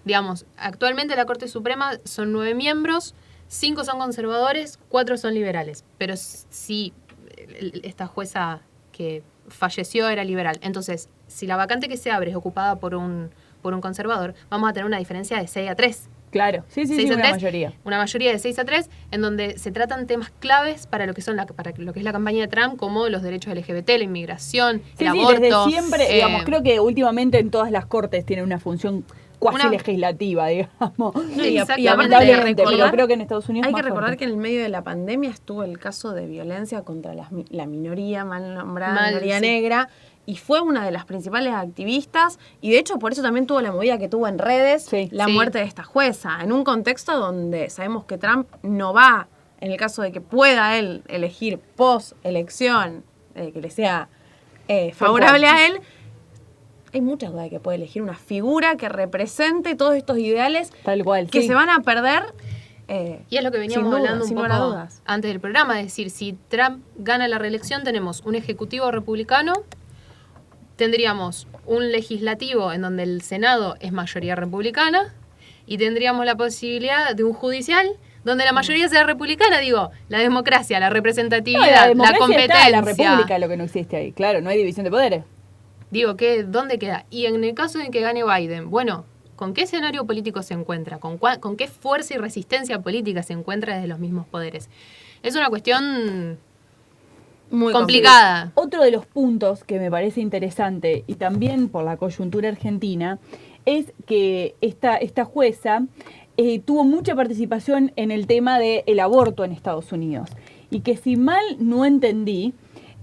Digamos, actualmente la Corte Suprema son 9 miembros, 5 son conservadores, 4 son liberales, pero sí, esta jueza que falleció era liberal. Entonces, si la vacante que se abre es ocupada por un conservador, vamos a tener una diferencia de 6-3. Claro, sí, una mayoría. Una mayoría de 6-3, en donde se tratan temas claves para lo que son para lo que es la campaña de Trump, como los derechos LGBT, la inmigración, el aborto. Desde siempre, digamos, creo que últimamente en todas las cortes tienen una función cuasi legislativa, digamos. Y lamentablemente, pero creo que en Estados Unidos hay que recordar que en el medio de la pandemia estuvo el caso de violencia contra la minoría mal nombrada, minoría negra, y fue una de las principales activistas, y de hecho por eso también tuvo la movida que tuvo en redes, la muerte de esta jueza, en un contexto donde sabemos que Trump no va, en el caso de que pueda él elegir post-elección, que le sea favorable a él, hay muchas dudas de que puede elegir una figura que represente todos estos ideales tal cual, que se van a perder. Y es lo que veníamos hablando un poco antes del programa, es decir, si Trump gana la reelección, tenemos un ejecutivo republicano, tendríamos un legislativo en donde el Senado es mayoría republicana y tendríamos la posibilidad de un judicial donde la mayoría sea republicana. Digo, la democracia, la representatividad, la competencia. La república es lo que no existe ahí, claro, no hay división de poderes. Digo, ¿dónde queda? Y en el caso de que gane Biden, bueno, ¿con qué escenario político se encuentra? ¿Con qué fuerza y resistencia política se encuentra desde los mismos poderes? Es una cuestión Muy complicada. Otro de los puntos que me parece interesante, y también por la coyuntura argentina, es que esta jueza tuvo mucha participación en el tema del aborto en Estados Unidos. Y que si mal no entendí,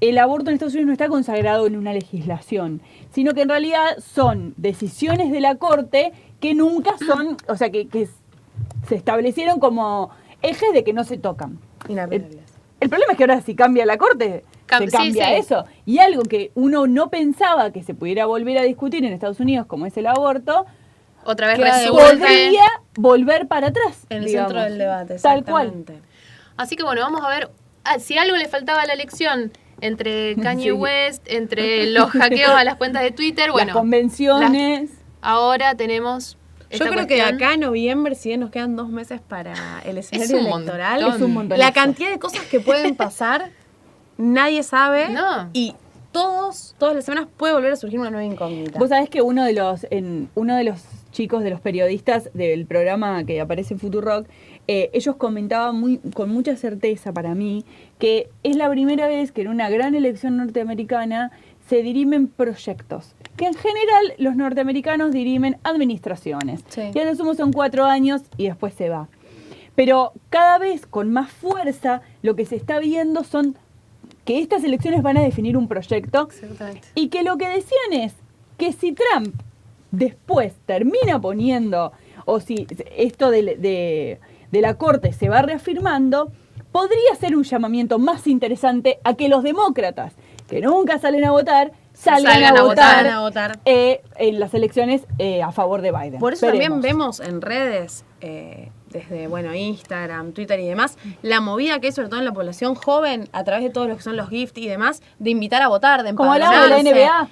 el aborto en Estados Unidos no está consagrado en una legislación, sino que en realidad son decisiones de la Corte que nunca son, o sea, que se establecieron como ejes de que no se tocan. El problema es que ahora si cambia la Corte, se cambia eso. Y algo que uno no pensaba que se pudiera volver a discutir en Estados Unidos, como es el aborto, otra vez podría volver para atrás. En el centro del debate, tal cual. Así que bueno, vamos a ver si algo le faltaba a la elección entre Kanye West, entre los hackeos a las cuentas de Twitter, bueno, las convenciones. Ahora tenemos... Yo creo que de acá a noviembre, si bien nos quedan 2 meses para el escenario electoral, es un montón. La cantidad de cosas que pueden pasar, nadie sabe. No. Y todas las semanas puede volver a surgir una nueva incógnita. Vos sabés que uno de los chicos, de los periodistas del programa que aparece en Futurock, ellos comentaban con mucha certeza para mí que es la primera vez que en una gran elección norteamericana se dirimen proyectos, que en general los norteamericanos dirimen administraciones. Sí. Y a lo sumo son 4 años y después se va. Pero cada vez con más fuerza lo que se está viendo son que estas elecciones van a definir un proyecto. Exactamente. Y que lo que decían es que si Trump después termina poniendo, o si esto de la Corte se va reafirmando, podría ser un llamamiento más interesante a que los demócratas, que nunca salen a votar, salgan a votar. En las elecciones a favor de Biden. Por eso también vemos en redes, desde Instagram, Twitter y demás, la movida que hay sobre todo en la población joven, a través de todos los que son los gift y demás, de invitar a votar, de como hablaba de la NBA.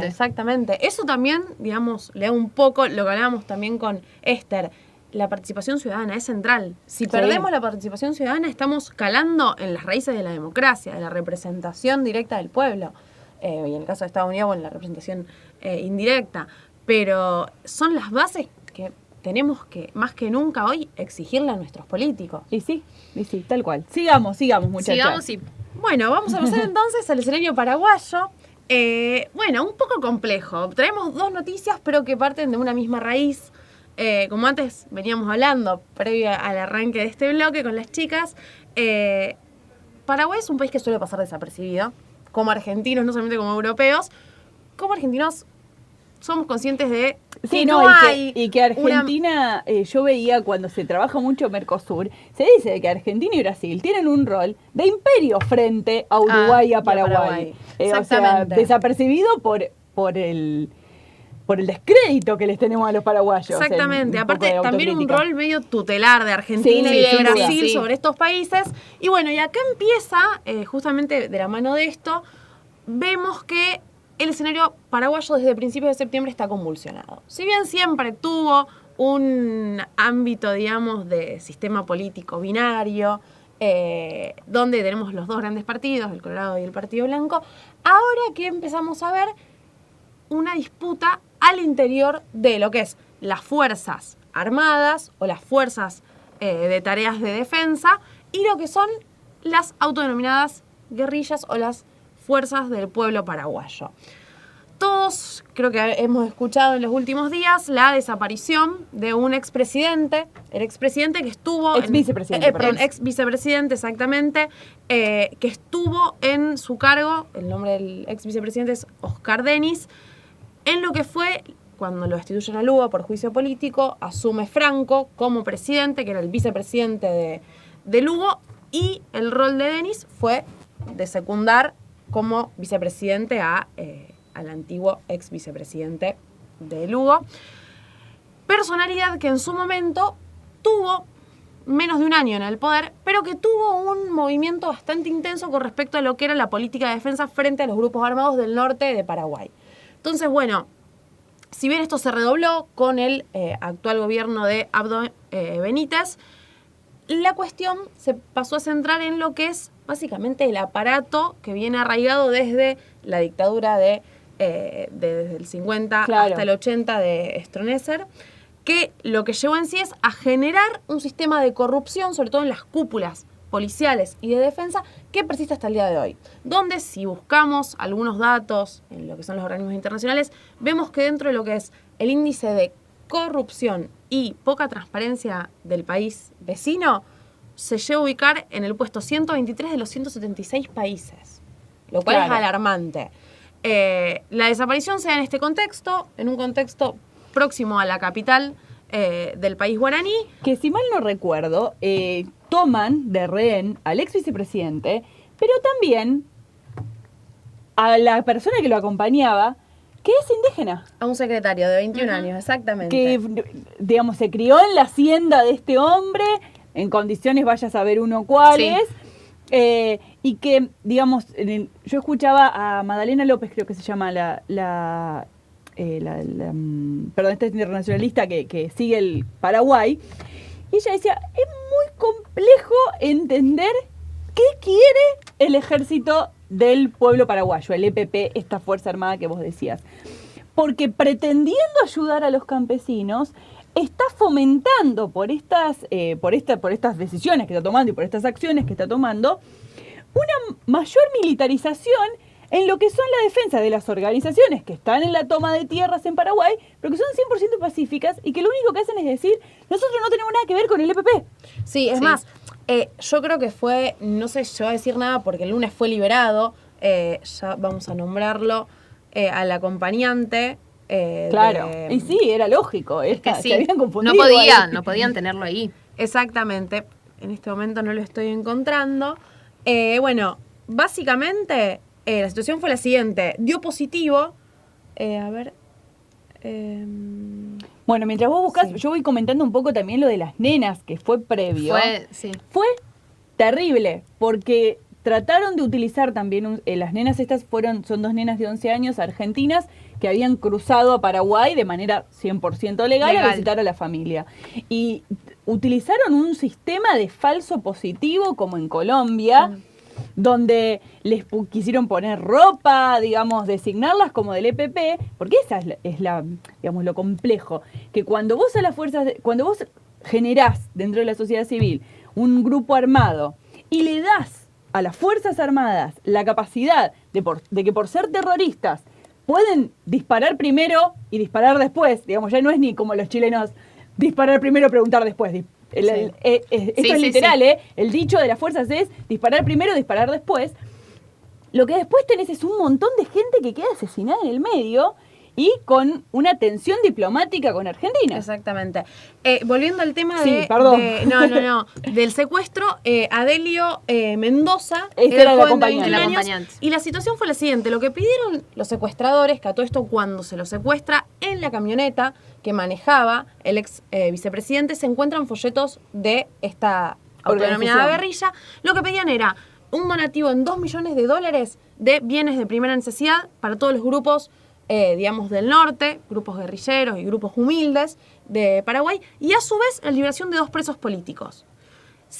Exactamente. Eso también, digamos, le da un poco lo que hablábamos también con Esther. La participación ciudadana es central. Si perdemos la participación ciudadana, estamos calando en las raíces de la democracia, de la representación directa del pueblo. Y en el caso de Estados Unidos, bueno, la representación indirecta. Pero son las bases que tenemos que, más que nunca hoy, exigirle a nuestros políticos. Y sí, tal cual. Sigamos, muchachos. Bueno, vamos a pasar entonces al escenario paraguayo. Un poco complejo. Traemos 2 noticias, pero que parten de una misma raíz. Como antes veníamos hablando, previo al arranque de este bloque con las chicas, Paraguay es un país que suele pasar desapercibido. Como argentinos, no solamente como europeos, como argentinos somos conscientes de que y que Argentina, yo veía cuando se trabaja mucho Mercosur, se dice que Argentina y Brasil tienen un rol de imperio frente a Uruguay y a Paraguay. O sea, desapercibido por el descrédito que les tenemos a los paraguayos. Exactamente. Aparte, también un rol medio tutelar de Argentina y de Brasil sobre estos países. Y bueno, y acá empieza, justamente de la mano de esto, vemos que el escenario paraguayo desde principios de septiembre está convulsionado. Si bien siempre tuvo un ámbito, digamos, de sistema político binario, donde tenemos los 2 grandes partidos, el Colorado y el Partido Blanco, ahora que empezamos a ver una disputa al interior de lo que es las fuerzas armadas o las fuerzas de tareas de defensa y lo que son las autodenominadas guerrillas o las fuerzas del pueblo paraguayo. Todos creo que hemos escuchado en los últimos días la desaparición de un expresidente, el expresidente que estuvo... Ex vicepresidente, exactamente, que estuvo en su cargo, el nombre del ex vicepresidente es Oscar Denis, en lo que fue, cuando lo destituyen a Lugo por juicio político, asume Franco como presidente, que era el vicepresidente de Lugo, y el rol de Denis fue de secundar como vicepresidente al antiguo ex vicepresidente de Lugo. Personalidad que en su momento tuvo menos de un año en el poder, pero que tuvo un movimiento bastante intenso con respecto a lo que era la política de defensa frente a los grupos armados del norte de Paraguay. Entonces, bueno, si bien esto se redobló con el actual gobierno de Abdo Benítez, la cuestión se pasó a centrar en lo que es básicamente el aparato que viene arraigado desde la dictadura desde el 50 hasta el 80 de Stroessner, que lo que llevó en sí es a generar un sistema de corrupción, sobre todo en las cúpulas policiales y de defensa que persiste hasta el día de hoy. Donde si buscamos algunos datos en lo que son los organismos internacionales, vemos que dentro de lo que es el índice de corrupción y poca transparencia del país vecino, se llega a ubicar en el puesto 123 de los 176 países, lo cual es alarmante. La desaparición se da en este contexto, en un contexto próximo a la capital del país guaraní. Que si mal no recuerdo, toman de rehén al ex vicepresidente, pero también a la persona que lo acompañaba, que es indígena. A un secretario de 21 años, exactamente. Que, digamos, se crió en la hacienda de este hombre, en condiciones vaya a saber uno cuáles. Sí. Y que, digamos, yo escuchaba a Madalena López, creo que se llama perdón, esta internacionalista que sigue el Paraguay, y ella decía, es muy complejo entender qué quiere el ejército del pueblo paraguayo, el EPP, esta Fuerza Armada que vos decías. Porque pretendiendo ayudar a los campesinos, está fomentando por estas decisiones que está tomando y por estas acciones que está tomando, una mayor militarización en lo que son la defensa de las organizaciones que están en la toma de tierras en Paraguay, pero que son 100% pacíficas y que lo único que hacen es decir, nosotros no tenemos nada que ver con el EPP. Sí, es más, yo creo que fue, no sé, yo voy a decir nada porque el lunes fue liberado, ya vamos a nombrarlo, al acompañante. Claro, y sí, era lógico, es que sí, se habían confundido. No podían tenerlo ahí. Exactamente, en este momento no lo estoy encontrando. Bueno, básicamente la situación fue la siguiente, dio positivo, Bueno, mientras vos buscás, yo voy comentando un poco también lo de las nenas, que fue previo. Fue terrible, porque trataron de utilizar también, las nenas estas son 2 nenas de 11 años argentinas que habían cruzado a Paraguay de manera 100% legal a visitar a la familia. Y utilizaron un sistema de falso positivo como en Colombia, donde les quisieron poner ropa, digamos, designarlas como del EPP, porque esa es la digamos, lo complejo, que cuando vos cuando vos generás dentro de la sociedad civil un grupo armado y le das a las Fuerzas Armadas la capacidad de que por ser terroristas pueden disparar primero y disparar después, digamos, ya no es ni como los chilenos disparar primero, preguntar después. Esto es literal, sí. El dicho de las fuerzas es disparar primero, disparar después. Lo que después tenés es un montón de gente que queda asesinada en el medio y con una tensión diplomática con Argentina. Exactamente. Volviendo al tema del secuestro, Adelio Mendoza era el joven de 21 años, acompañante. Y la situación fue la siguiente. Lo que pidieron los secuestradores, que a todo esto cuando se los secuestra en la camioneta que manejaba el ex vicepresidente, se encuentran folletos de esta autodenominada guerrilla. Lo que pedían era un donativo en $2 millones de bienes de primera necesidad para todos los grupos digamos, del norte, grupos guerrilleros y grupos humildes de Paraguay, y a su vez la liberación de 2 presos políticos.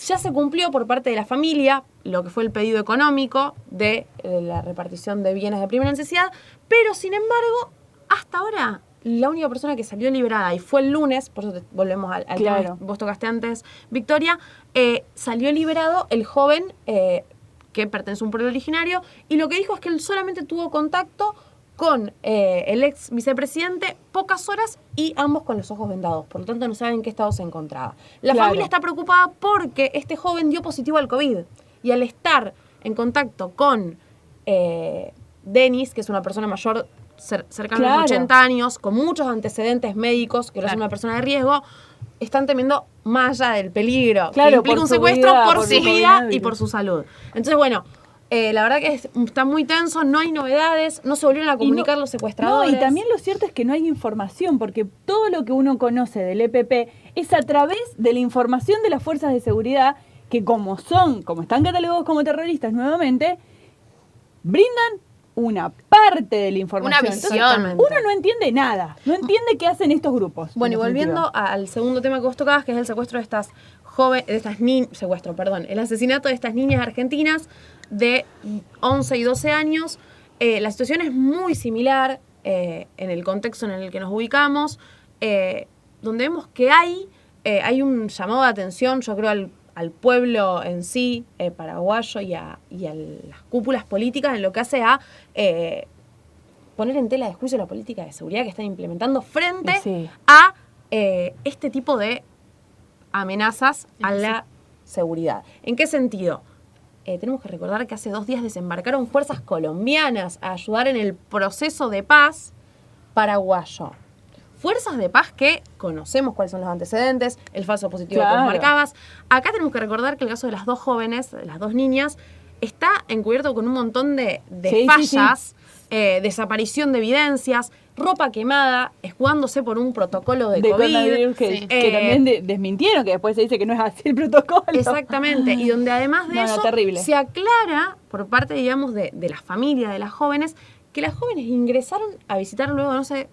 Ya se cumplió por parte de la familia lo que fue el pedido económico de la repartición de bienes de primera necesidad, pero sin embargo, hasta ahora, la única persona que salió liberada, y fue el lunes, por eso volvemos al tema que vos tocaste antes, Victoria, salió liberado el joven que pertenece a un pueblo originario, y lo que dijo es que él solamente tuvo contacto con el ex vicepresidente pocas horas y ambos con los ojos vendados. Por lo tanto, no saben en qué estado se encontraba. La familia está preocupada porque este joven dio positivo al COVID. Y al estar en contacto con Denis, que es una persona mayor cercana a los 80 años, con muchos antecedentes médicos, que lo hace una persona de riesgo, están temiendo más allá del peligro que implica un secuestro por su vida y por su salud. Entonces, bueno, la verdad que está muy tenso, no hay novedades, no se volvieron a comunicar los secuestradores. No, y también lo cierto es que no hay información, porque todo lo que uno conoce del EPP es a través de la información de las fuerzas de seguridad, que como están catalogados como terroristas nuevamente, brindan una parte de la información. Una visión. Entonces, uno no entiende nada, no entiende qué hacen estos grupos. Bueno, y volviendo al segundo tema que vos tocabas, que es el secuestro de estas el asesinato de estas niñas argentinas de 11 y 12 años. La situación es muy similar en el contexto en el que nos ubicamos, donde vemos que hay un llamado de atención, yo creo, al pueblo en sí, paraguayo, y a las cúpulas políticas, en lo que hace a poner en tela de juicio la política de seguridad que están implementando frente a este tipo de amenazas a la seguridad. ¿En qué sentido? Tenemos que recordar que hace 2 días desembarcaron fuerzas colombianas a ayudar en el proceso de paz paraguayo. Fuerzas de paz que conocemos cuáles son los antecedentes, el falso positivo que vos marcabas. Acá tenemos que recordar que el caso de las 2 jóvenes, de las 2 niñas, está encubierto con un montón de fallas, desaparición de evidencias, ropa quemada, escudándose por un protocolo de COVID. Que también desmintieron, que después se dice que no es así el protocolo. Exactamente, y donde además de eso se aclara por parte, digamos, de la familia de las jóvenes, que las jóvenes ingresaron a visitar luego no sé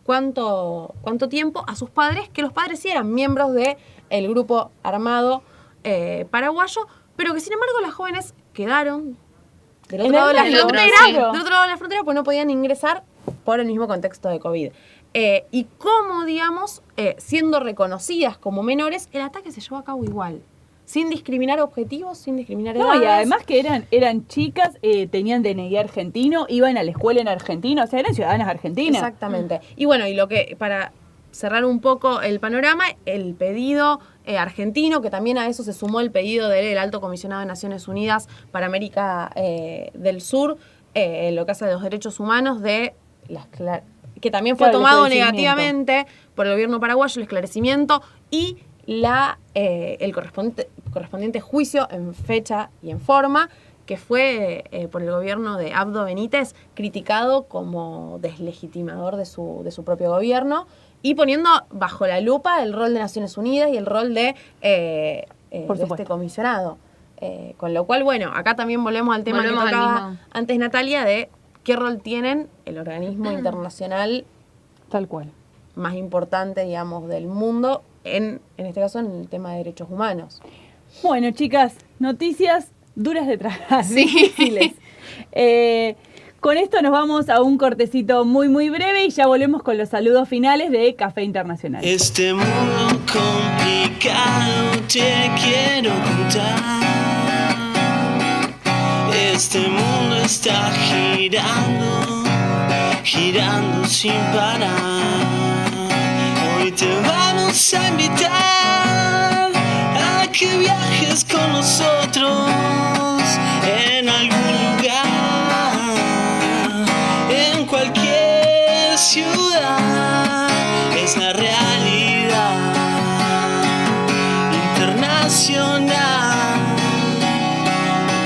cuánto tiempo a sus padres, que los padres sí eran miembros del grupo armado paraguayo, pero que sin embargo las jóvenes quedaron del otro lado de la frontera, pues no podían ingresar por el mismo contexto de COVID. Y como, digamos, siendo reconocidas como menores, el ataque se llevó a cabo igual. Sin discriminar objetivos, sin discriminar edades. No, y además que eran chicas, tenían DNI argentino, iban a la escuela en Argentina, o sea, eran ciudadanas argentinas. Exactamente. Y bueno, y lo que, para cerrar un poco el panorama, el pedido argentino, que también a eso se sumó el pedido del Alto Comisionado de Naciones Unidas para América del Sur, lo que hace de los derechos humanos, que también fue tomado negativamente por el gobierno paraguayo, el esclarecimiento y el correspondiente juicio en fecha y en forma, que fue por el gobierno de Abdo Benítez criticado como deslegitimador de su propio gobierno y poniendo bajo la lupa el rol de Naciones Unidas y el rol de este comisionado. Con lo cual, bueno, acá también volvemos al tema que tocaba antes Natalia, de qué rol tienen el organismo internacional tal cual más importante, digamos, del mundo, en este caso en el tema de derechos humanos. Bueno, chicas, noticias duras de tragar, difíciles. Con esto nos vamos a un cortecito muy, muy breve y ya volvemos con los saludos finales de Café Internacional. Este mundo complicado te quiero contar. Este mundo está girando, girando sin parar. Hoy te vamos a invitar a que viajes con nosotros en algún lugar, en cualquier ciudad. Es la realidad internacional.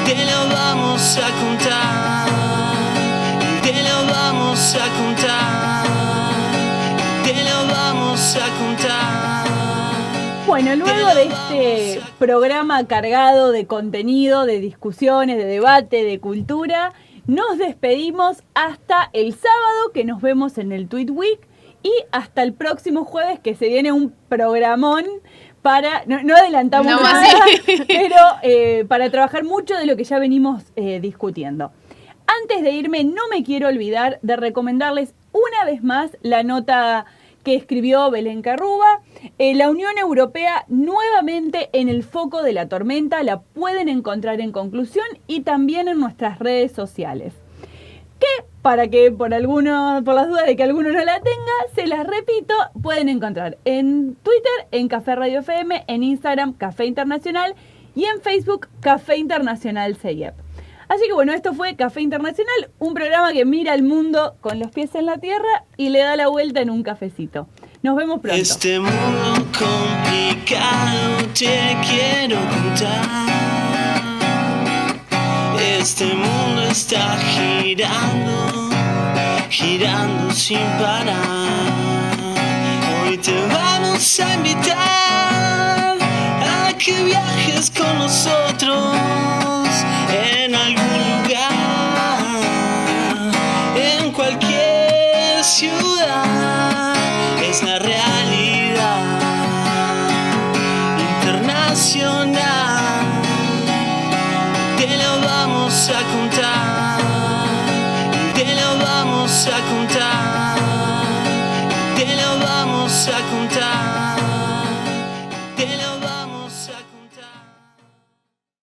Te lo vamos a contar, te lo vamos a contar, te lo vamos a contar. Bueno, luego de este programa cargado de contenido, de discusiones, de debate, de cultura, nos despedimos hasta el sábado, que nos vemos en el Tweet Week, y hasta el próximo jueves, que se viene un programón para, no adelantamos nada, pero para trabajar mucho de lo que ya venimos discutiendo. Antes de irme, no me quiero olvidar de recomendarles una vez más la nota que escribió Belén Carruba. La Unión Europea nuevamente en el foco de la tormenta, la pueden encontrar en Conclusión y también en nuestras redes sociales. Que, para que por las dudas de que alguno no la tenga, se las repito, pueden encontrar en Twitter, en Café Radio FM, en Instagram, Café Internacional, y en Facebook, Café Internacional CEIEP. Así que bueno, esto fue Café Internacional, un programa que mira al mundo con los pies en la tierra y le da la vuelta en un cafecito. Nos vemos pronto. Este mundo complicado te quiero contar. Este mundo está girando, girando sin parar. Hoy te vamos a invitar a que viajes con nosotros en algún lugar, en cualquier ciudad. Es la realidad internacional. Te lo vamos a contar, te lo vamos a contar, te lo vamos a contar.